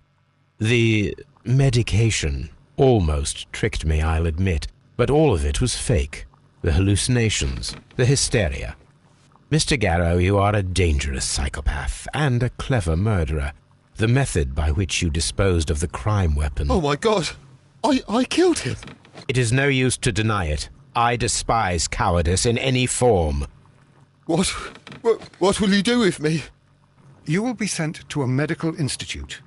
The medication almost tricked me, I'll admit, but all of it was fake. The hallucinations, the hysteria. Mr. Garrow, you are a dangerous psychopath and a clever murderer. The method by which you disposed of the crime weapon... Oh my God! I killed him! It is no use to deny it. I despise cowardice in any form. What will you do with me? You will be sent to a medical institute,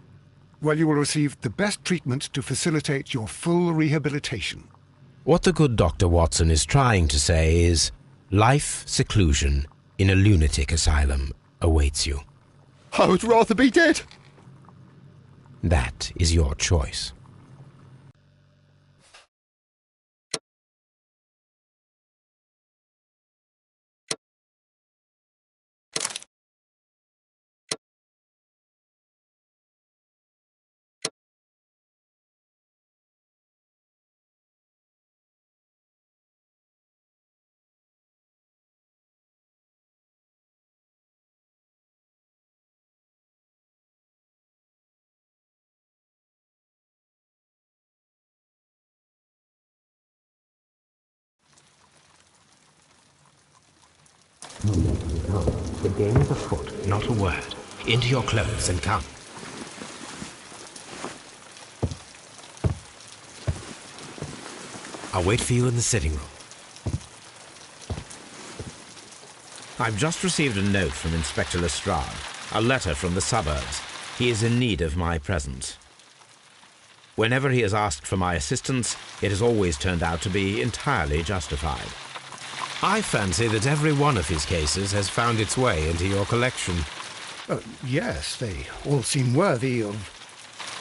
where you will receive the best treatment to facilitate your full rehabilitation. What the good Dr. Watson is trying to say is, life seclusion in a lunatic asylum awaits you. I would rather be dead! That is your choice. No, the game is afoot, not a word. Into your clothes and come. I'll wait for you in the sitting room. I've just received a note from Inspector Lestrade, a letter from the suburbs. He is in need of my presence. Whenever he has asked for my assistance, it has always turned out to be entirely justified. I fancy that every one of his cases has found its way into your collection. Yes, they all seem worthy of...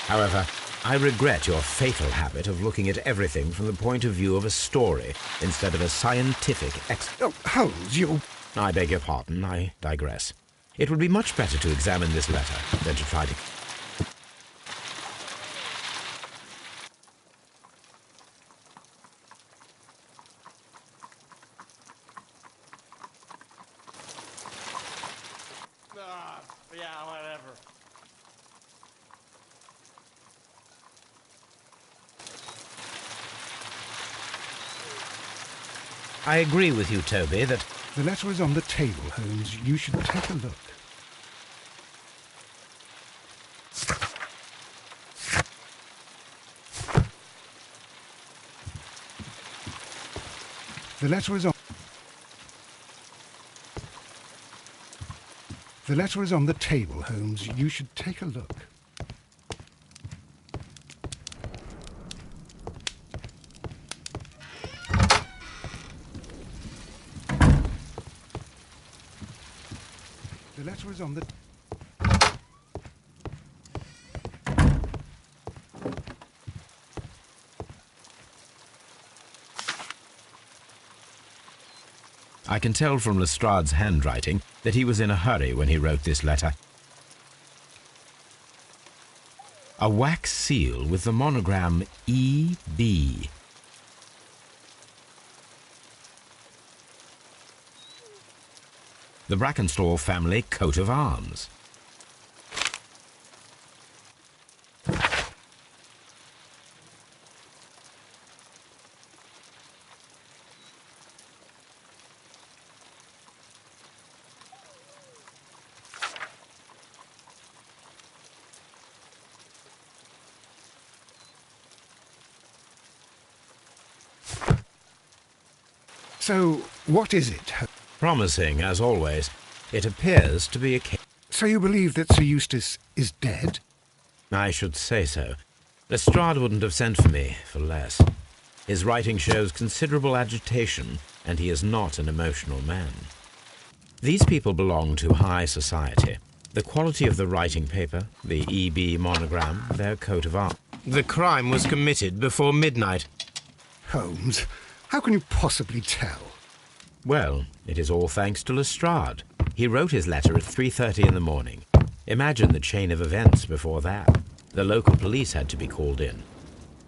However, I regret your fatal habit of looking at everything from the point of view of a story instead of a scientific Oh, Holmes, you... I beg your pardon, I digress. It would be much better to examine this letter than to try to... Yeah, whatever. I agree with you, Toby, that... The letter is on the table, Holmes. You should take a look. The letter is on... The letter is on the table, Holmes. You should take a look. The letter is on the... I can tell from Lestrade's handwriting that he was in a hurry when he wrote this letter. A wax seal with the monogram E.B. The Brackenstall family coat of arms. So, what is it? Promising, as always. It appears to be a case. So you believe that Sir Eustace is dead? I should say so. Lestrade wouldn't have sent for me for less. His writing shows considerable agitation, and he is not an emotional man. These people belong to high society. The quality of the writing paper, the E.B. monogram, their coat of arms. The crime was committed before midnight. Holmes, how can you possibly tell? Well, it is all thanks to Lestrade. He wrote his letter at 3:30 in the morning. Imagine the chain of events before that. The local police had to be called in.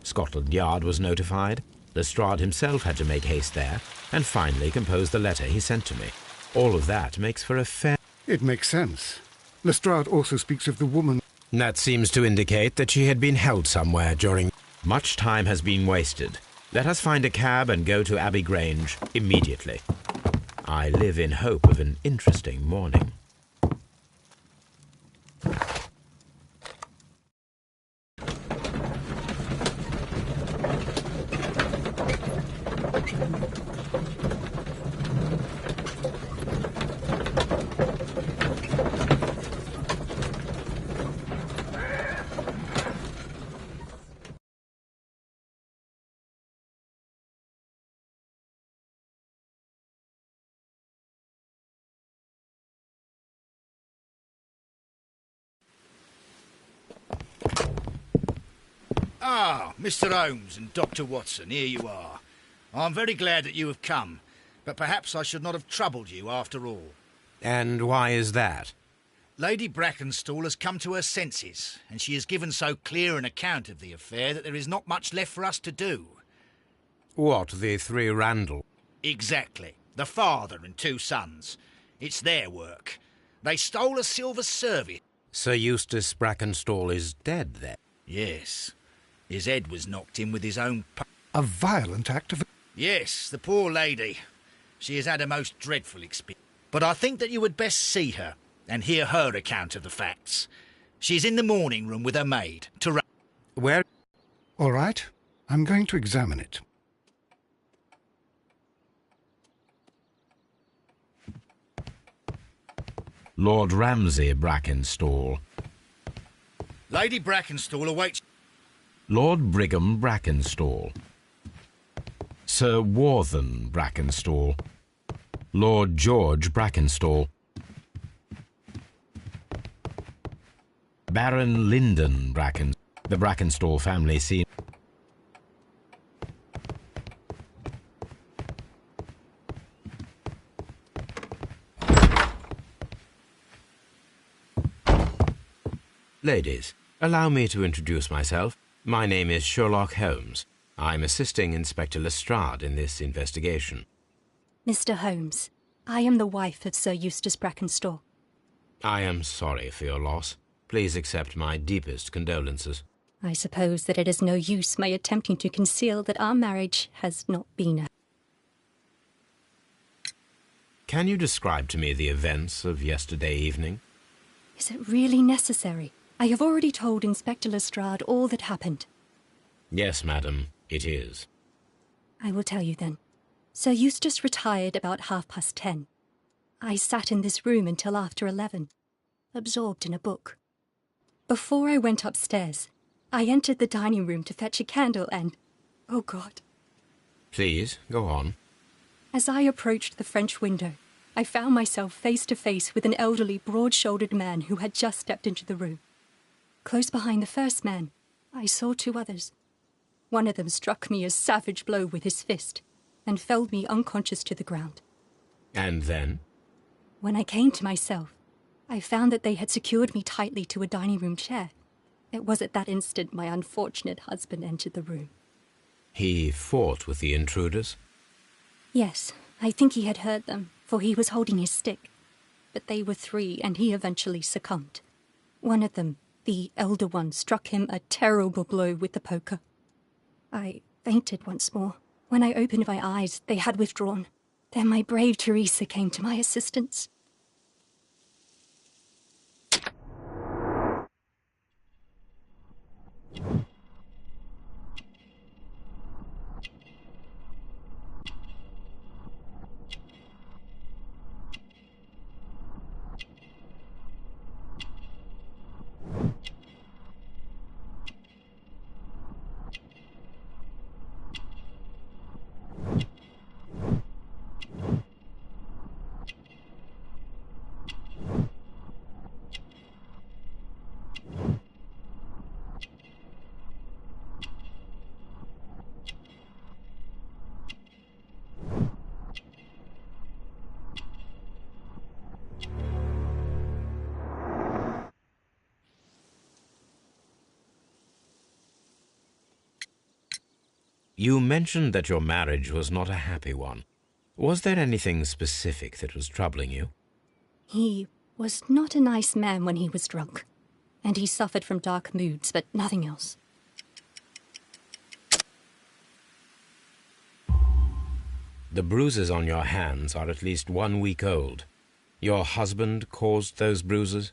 Scotland Yard was notified. Lestrade himself had to make haste there, and finally compose the letter he sent to me. All of that makes for a fair... It makes sense. Lestrade also speaks of the woman... That seems to indicate that she had been held somewhere during... Much time has been wasted. Let us find a cab and go to Abbey Grange immediately. I live in hope of an interesting morning. Ah, Mr. Holmes and Dr. Watson, here you are. I'm very glad that you have come, but perhaps I should not have troubled you after all. And why is that? Lady Brackenstall has come to her senses, and she has given so clear an account of the affair that there is not much left for us to do. What, the three Randall? Exactly. The father and two sons. It's their work. They stole a silver service. Sir Eustace Brackenstall is dead, then? Yes. His head was knocked in with his own... A violent act of... Yes, the poor lady. She has had a most dreadful experience. But I think that you would best see her and hear her account of the facts. She's in the morning room with her maid. Where? All right. I'm going to examine it. Lord Ramsay Brackenstall. Lady Brackenstall awaits... Lord Brigham Brackenstall. Sir Warthen Brackenstall. Lord George Brackenstall. Baron Lyndon Bracken. The Brackenstall family seem... Ladies, allow me to introduce myself. My name is Sherlock Holmes. I'm assisting Inspector Lestrade in this investigation. Mr. Holmes, I am the wife of Sir Eustace Brackenstall. I am sorry for your loss. Please accept my deepest condolences. I suppose that it is no use my attempting to conceal that our marriage has not been a... Can you describe to me the events of yesterday evening? Is it really necessary? I have already told Inspector Lestrade all that happened. Yes, madam, it is. I will tell you then. Sir Eustace retired about 10:30. I sat in this room until after 11. absorbed in a book. Before I went upstairs, I entered the dining room to fetch a candle and... oh God. Please, go on. As I approached the French window, I found myself face to face with an elderly, broad-shouldered man who had just stepped into the room. Close behind the first man, I saw two others. One of them struck me a savage blow with his fist and felled me unconscious to the ground. And then? When I came to myself, I found that they had secured me tightly to a dining room chair. It was at that instant my unfortunate husband entered the room. He fought with the intruders? Yes, I think he had heard them, for he was holding his stick. But they were three, and he eventually succumbed. One of them, the elder one, struck him a terrible blow with the poker. I fainted once more. When I opened my eyes, they had withdrawn. Then my brave Teresa came to my assistance. You mentioned that your marriage was not a happy one. Was there anything specific that was troubling you? He was not a nice man when he was drunk, and he suffered from dark moods, but nothing else. The bruises on your hands are at least 1 week old. Your husband caused those bruises?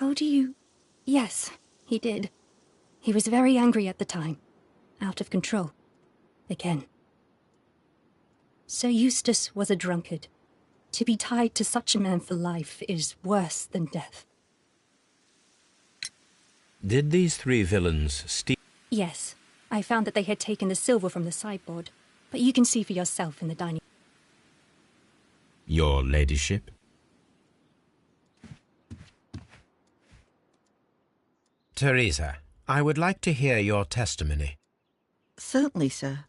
Oh, do you... Yes, he did. He was very angry at the time. Out of control. Again. Sir Eustace was a drunkard. To be tied to such a man for life is worse than death. Did these three villains steal? Yes. I found that they had taken the silver from the sideboard, but you can see for yourself in the dining room. Your ladyship? Teresa, I would like to hear your testimony. Certainly, sir.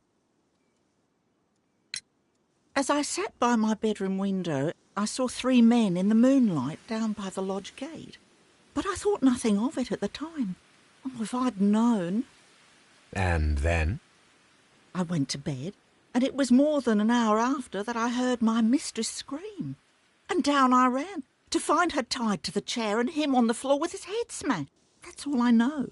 As I sat by my bedroom window, I saw 3 men in the moonlight down by the lodge gate. But I thought nothing of it at the time. Oh, if I'd known. And then? I went to bed, and it was more than an hour after that I heard my mistress scream. And down I ran, to find her tied to the chair and him on the floor with his head smashed. That's all I know.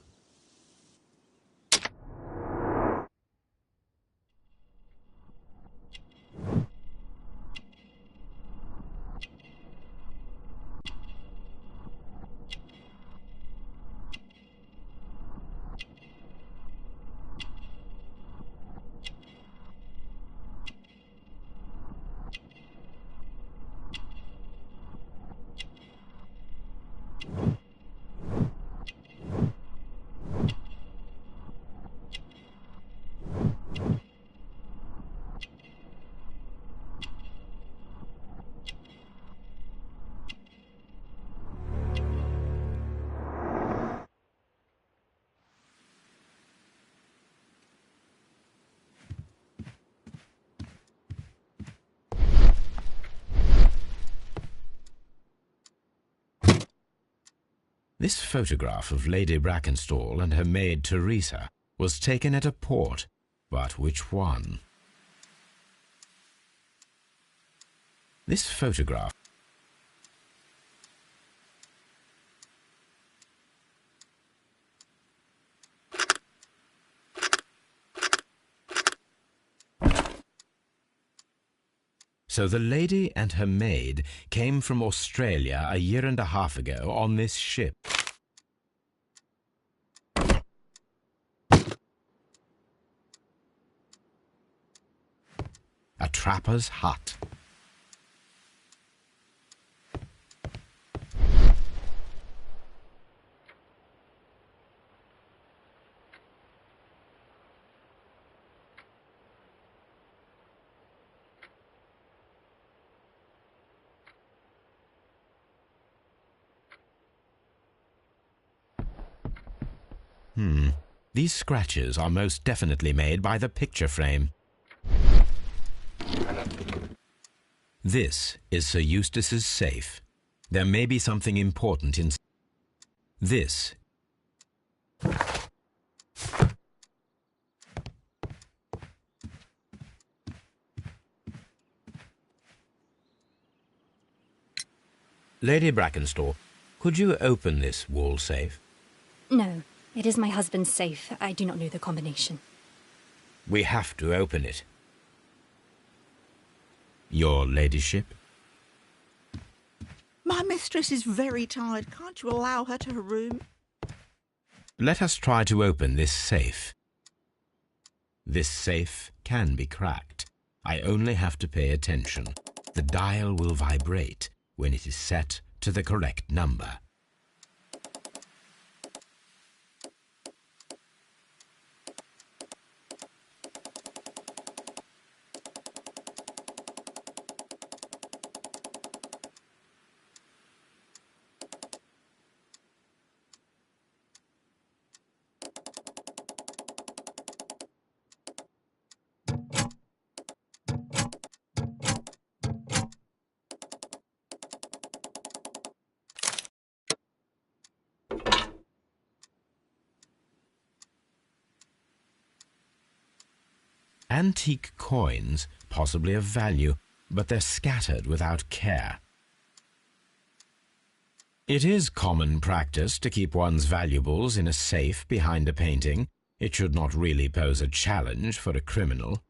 This photograph of Lady Brackenstall and her maid Teresa was taken at a port, but which one? This photograph... So the lady and her maid came from Australia a year and a half ago on this ship. A trapper's hut. These scratches are most definitely made by the picture frame. This is Sir Eustace's safe. There may be something important in this. Lady Brackenstall, could you open this wall safe? No, it is my husband's safe. I do not know the combination. We have to open it. Your ladyship? My mistress is very tired. Can't you allow her to her room? Let us try to open this safe. This safe can be cracked. I only have to pay attention. The dial will vibrate when it is set to the correct number. Antique coins, possibly of value, but they're scattered without care. It is common practice to keep one's valuables in a safe behind a painting. It should not really pose a challenge for a criminal.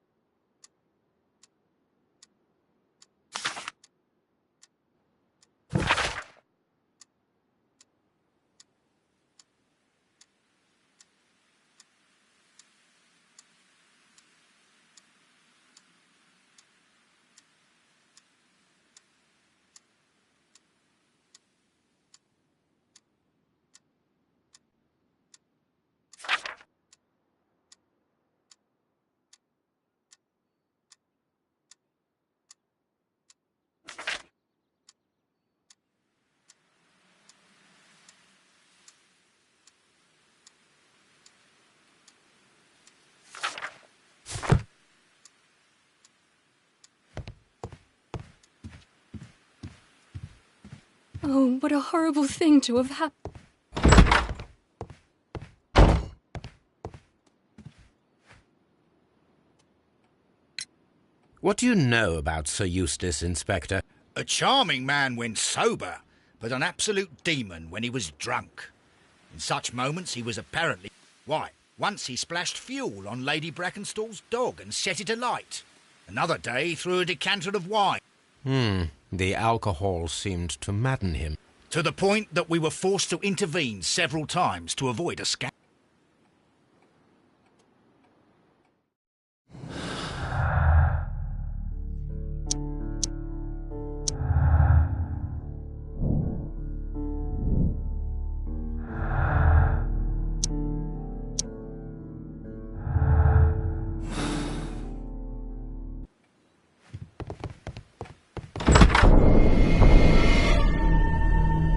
Oh, what a horrible thing to have happened. What do you know about Sir Eustace, Inspector? A charming man when sober, but an absolute demon when he was drunk. In such moments he was apparently... Why, once he splashed fuel on Lady Brackenstall's dog and set it alight. Another day he threw a decanter of wine. The alcohol seemed to madden him. To the point that we were forced to intervene several times to avoid a scandal.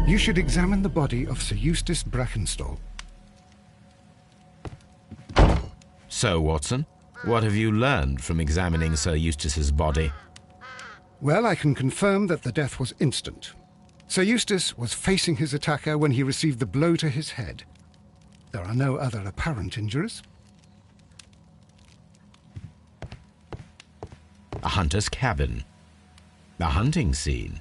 You should examine the body of Sir Eustace Brackenstall. So, Watson, what have you learned from examining Sir Eustace's body? Well, I can confirm that the death was instant. Sir Eustace was facing his attacker when he received the blow to his head. There are no other apparent injuries. A hunter's cabin. A hunting scene.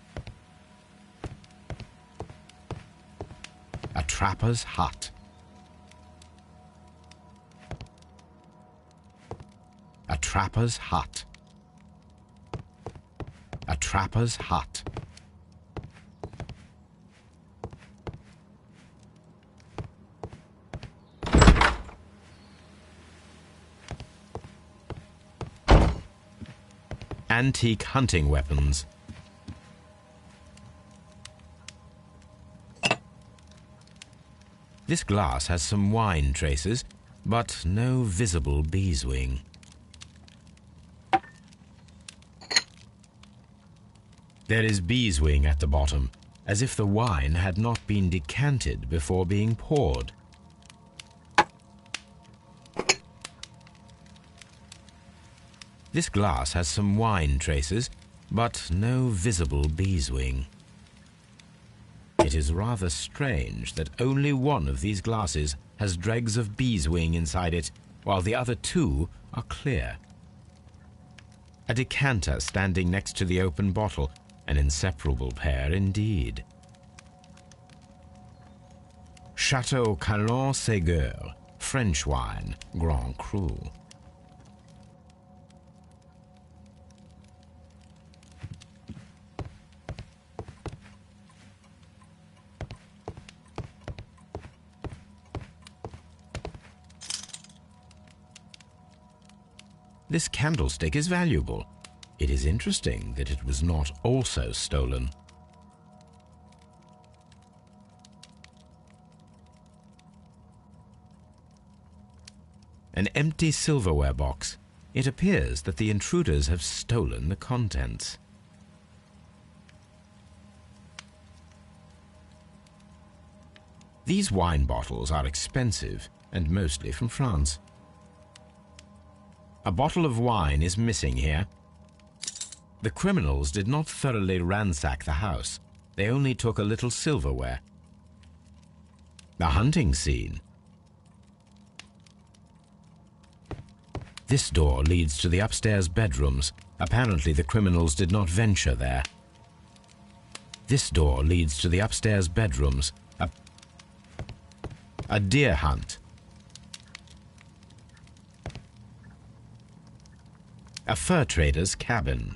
A trapper's hut. A trapper's hut. A trapper's hut. Antique hunting weapons. This glass has some wine traces, but no visible beeswing. There is beeswing at the bottom, as if the wine had not been decanted before being poured. This glass has some wine traces, but no visible beeswing. It is rather strange that only one of these glasses has dregs of beeswing inside it, while the other two are clear. A decanter standing next to the open bottle, an inseparable pair indeed. Chateau Calon Ségur, French wine, Grand Cru. This candlestick is valuable. It is interesting that it was not also stolen. An empty silverware box. It appears that the intruders have stolen the contents. These wine bottles are expensive and mostly from France. A bottle of wine is missing here. The criminals did not thoroughly ransack the house. They only took a little silverware. A hunting scene. This door leads to the upstairs bedrooms. Apparently the criminals did not venture there. This door leads to the upstairs bedrooms. A deer hunt. A fur trader's cabin.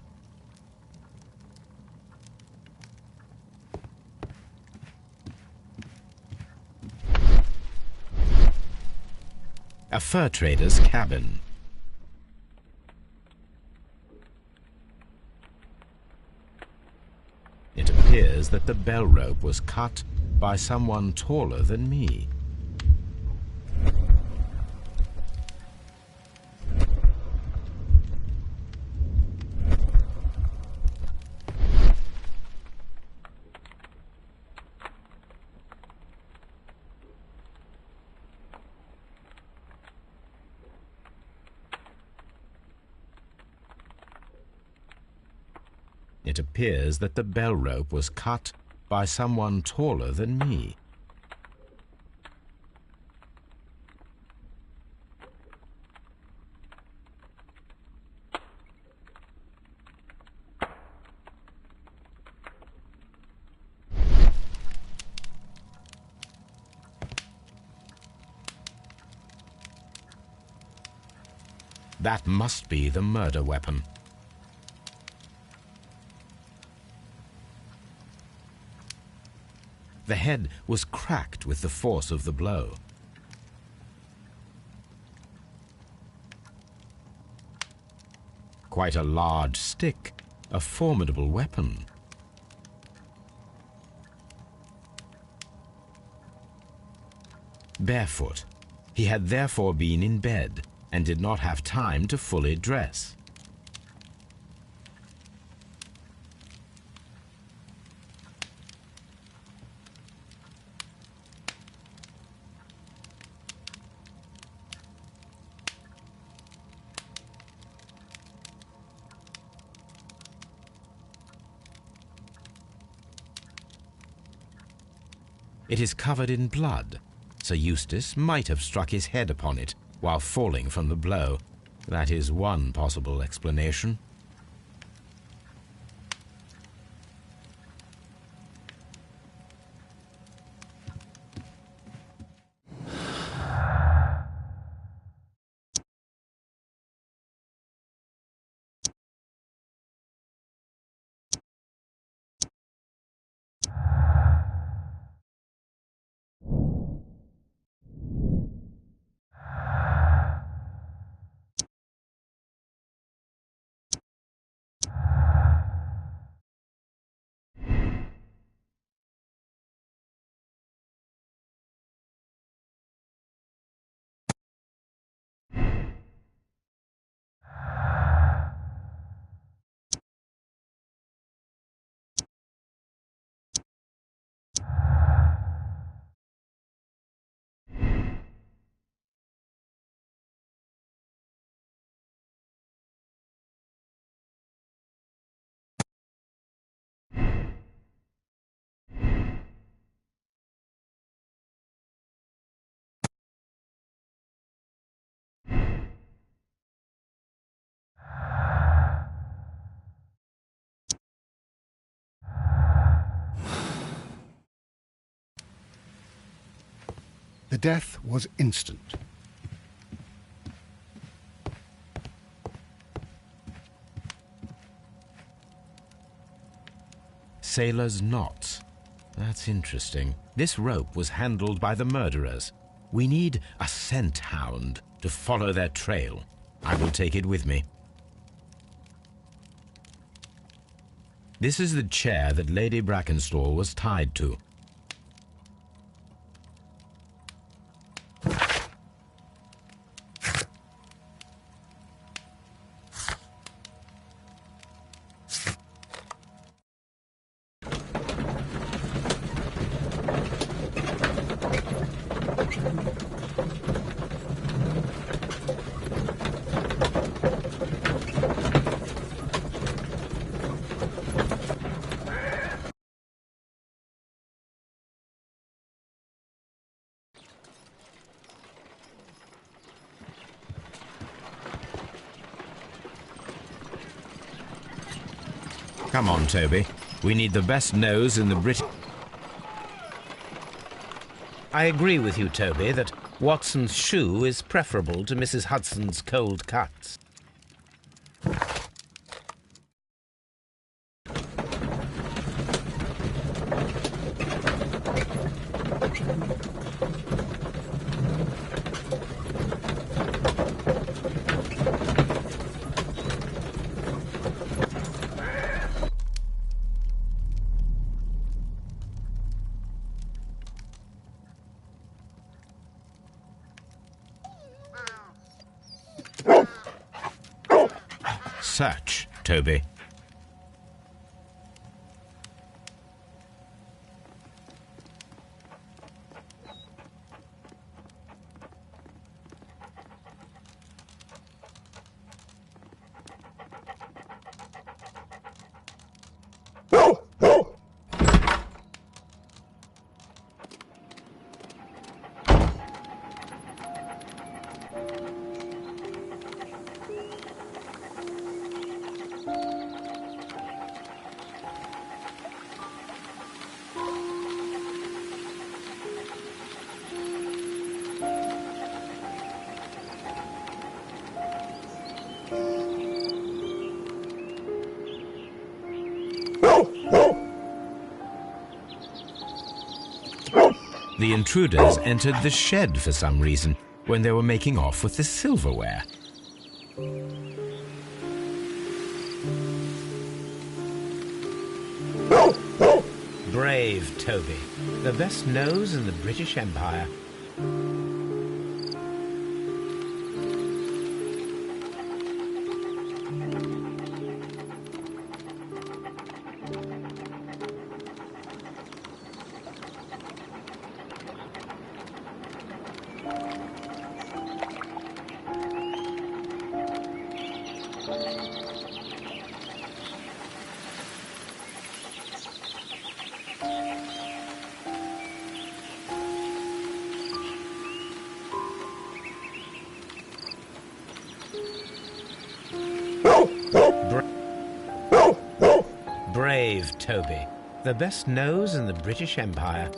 A fur trader's cabin. It appears that the bell rope was cut by someone taller than me. It appears that the bell rope was cut by someone taller than me. That must be the murder weapon. The head was cracked with the force of the blow. Quite a large stick, a formidable weapon. Barefoot, he had therefore been in bed and did not have time to fully dress. It is covered in blood. Sir Eustace might have struck his head upon it while falling from the blow. That is one possible explanation. The death was instant. Sailor's knots. That's interesting. This rope was handled by the murderers. We need a scent hound to follow their trail. I will take it with me. This is the chair that Lady Brackenstall was tied to. Come on, Toby. We need the best nose in the British... I agree with you, Toby, that Watson's shoe is preferable to Mrs. Hudson's cold cuts. Search, Toby. The intruders entered the shed for some reason when they were making off with the silverware. Brave Toby, the best nose in the British Empire. Brave Toby, the best nose in the British Empire.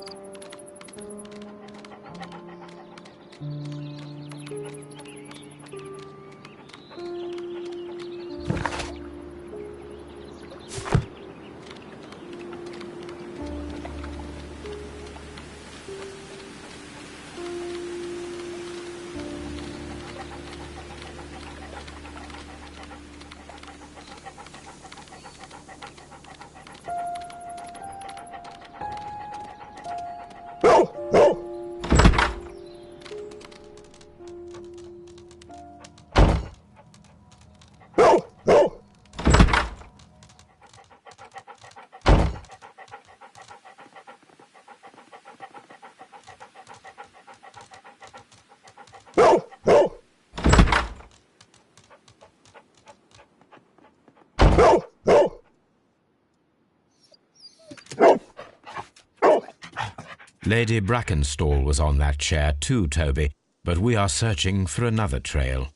Lady Brackenstall was on that chair too, Toby, but we are searching for another trail.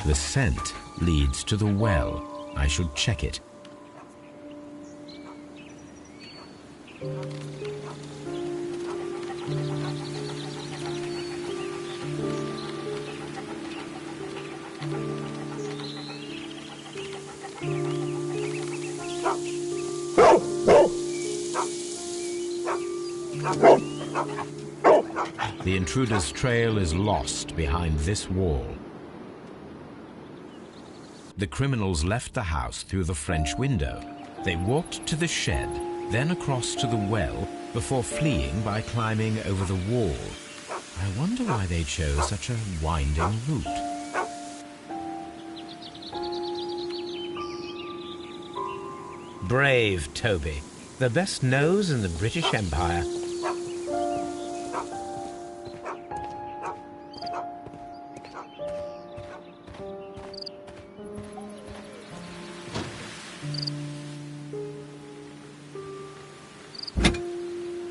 The scent leads to the well. I should check it. The intruder's trail is lost behind this wall. The criminals left the house through the French window. They walked to the shed, then across to the well, before fleeing by climbing over the wall. I wonder why they chose such a winding route. Brave Toby, the best nose in the British Empire.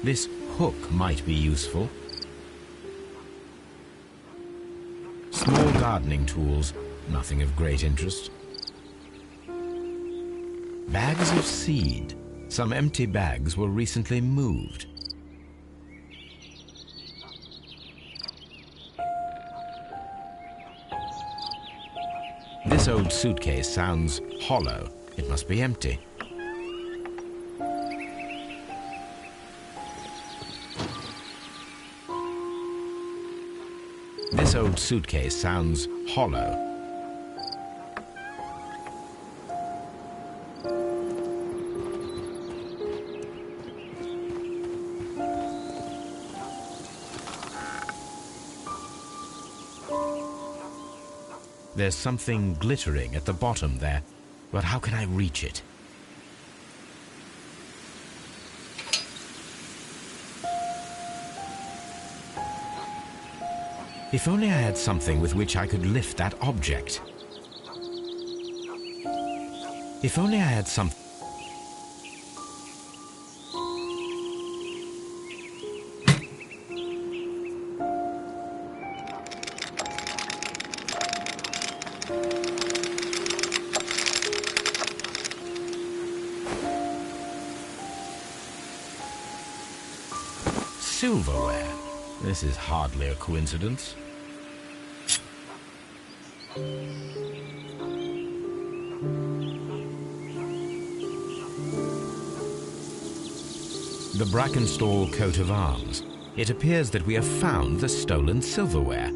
This hook might be useful. Small gardening tools, nothing of great interest. Bags of seed. Some empty bags were recently moved. This old suitcase sounds hollow. It must be empty. This old suitcase sounds hollow. There's something glittering at the bottom there, but how can I reach it? If only I had something with which I could lift that object. If only I had some... Silverware. This is hardly a coincidence. The Brackenstall coat of arms. It appears that we have found the stolen silverware.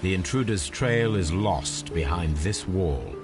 The intruder's trail is lost behind this wall.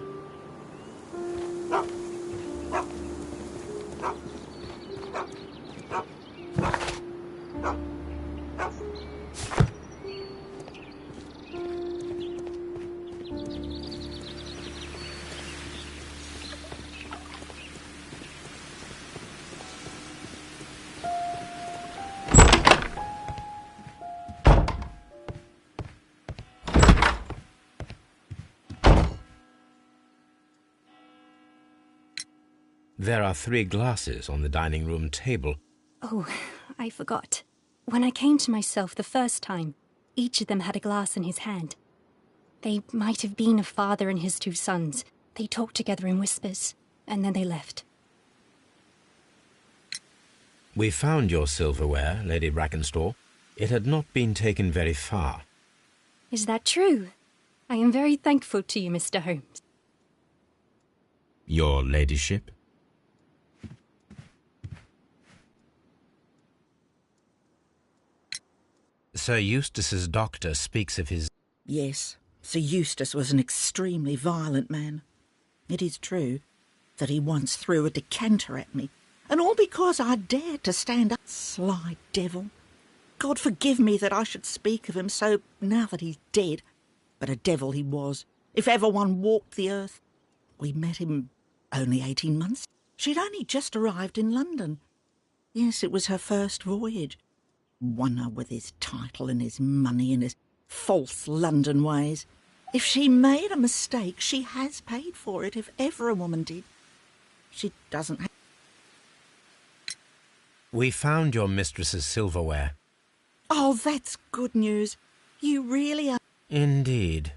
There are 3 glasses on the dining room table. Oh, I forgot. When I came to myself the first time, each of them had a glass in his hand. They might have been a father and his 2 sons. They talked together in whispers, and then they left. We found your silverware, Lady Brackenstall. It had not been taken very far. Is that true? I am very thankful to you, Mr. Holmes. Your ladyship? Sir Eustace's doctor speaks of his... Yes, Sir Eustace was an extremely violent man. It is true, that he once threw a decanter at me, and all because I dared to stand up. Sly devil. God forgive me that I should speak of him so now that he's dead, but a devil he was, if ever one walked the earth. We met him only 18 months. She'd only just arrived in London. Yes, it was her first voyage. Won her with his title and his money and his false London ways. If she made a mistake, she has paid for it, if ever a woman did. She doesn't have... We found your mistress's silverware. Oh, that's good news. You really are... Indeed.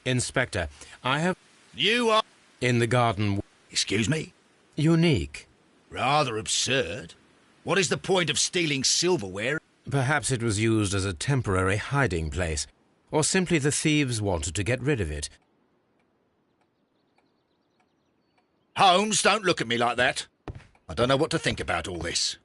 Inspector, I have... You are... In the garden... Excuse me? Unique. Rather absurd. What is the point of stealing silverware? Perhaps it was used as a temporary hiding place, or simply the thieves wanted to get rid of it. Holmes, don't look at me like that. I don't know what to think about all this.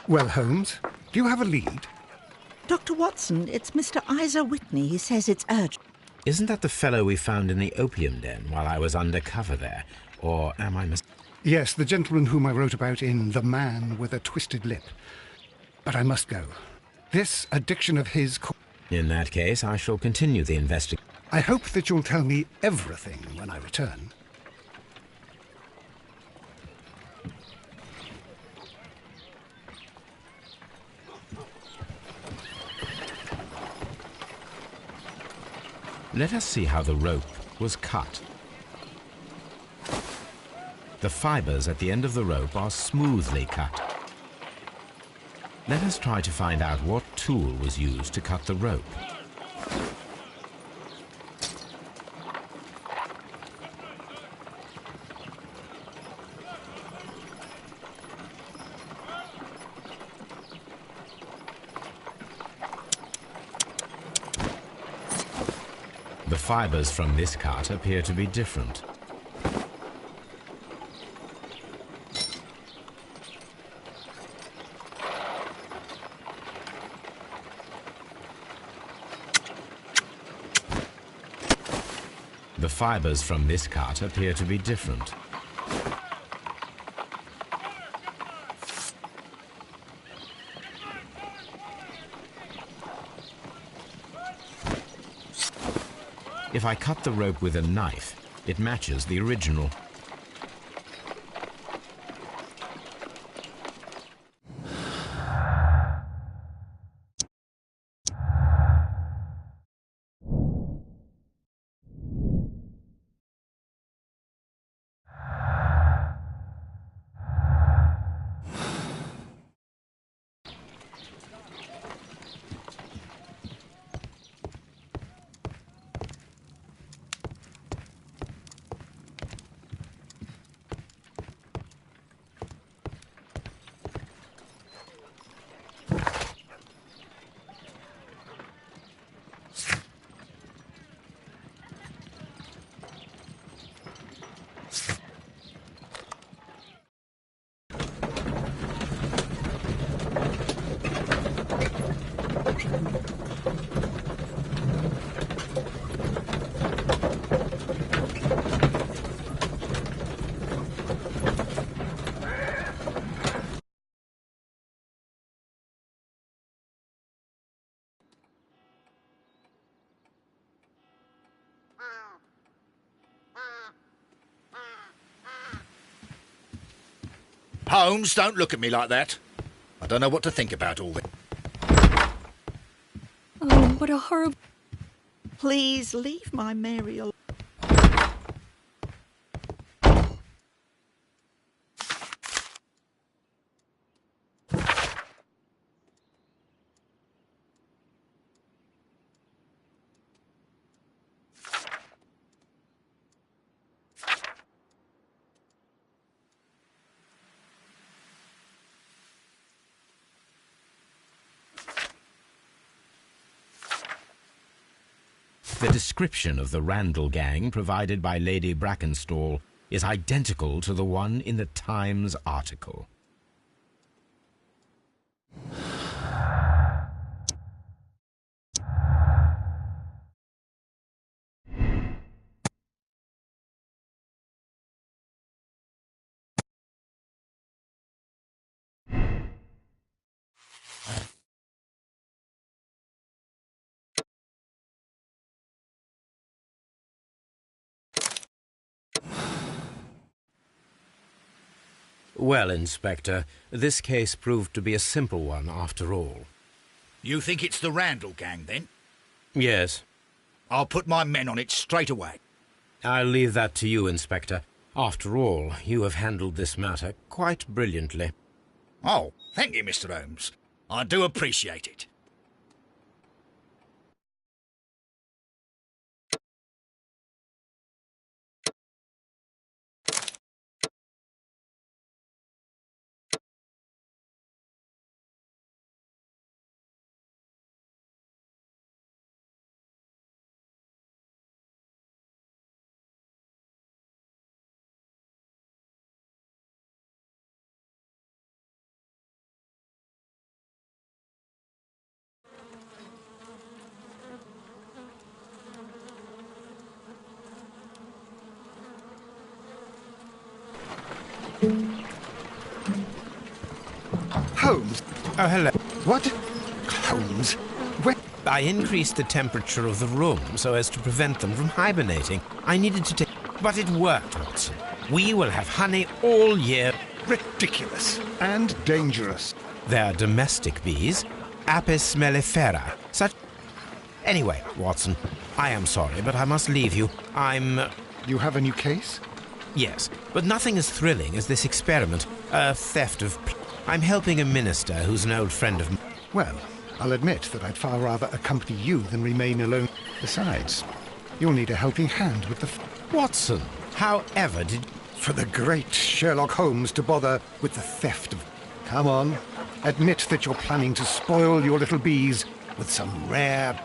Well, Holmes, do you have a lead? Dr. Watson, it's Mr. Isa Whitney. He says it's urgent. Isn't that the fellow we found in the opium den while I was undercover there? Or am I Yes, the gentleman whom I wrote about in The Man with a Twisted Lip. But I must go. This addiction of his... In that case, I shall continue the investigation. I hope that you'll tell me everything when I return. Let us see how the rope was cut. The fibers at the end of the rope are smoothly cut. Let us try to find out what tool was used to cut the rope. The fibers from this cut appear to be different. The fibers from this cut appear to be different. If I cut the rope with a knife, it matches the original. Holmes, don't look at me like that. I don't know what to think about all this. Oh, what a horrible... Please leave my Mary alone. The description of the Randall gang provided by Lady Brackenstall is identical to the one in the Times article. Well, Inspector, this case proved to be a simple one after all. You think it's the Randall gang, then? Yes. I'll put my men on it straight away. I'll leave that to you, Inspector. After all, you have handled this matter quite brilliantly. Oh, thank you, Mr. Holmes. I do appreciate it. Holmes! Oh, hello. What? Holmes? Where? I increased the temperature of the room so as to prevent them from hibernating. I needed to take... But it worked, Watson. We will have honey all year. Ridiculous. And dangerous. They're domestic bees. Apis mellifera. Such... Anyway, Watson, I am sorry, but I must leave you. You have a new case? Yes, but nothing as thrilling as this experiment. A theft of... I'm helping a minister who's an old friend of mine. Well, I'll admit that I'd far rather accompany you than remain alone. Besides, you'll need a helping hand with the... Watson, however did... For the great Sherlock Holmes to bother with the theft of... Come on, admit that you're planning to spoil your little bees with some rare...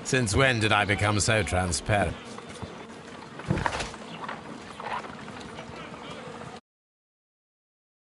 Since when did I become so transparent?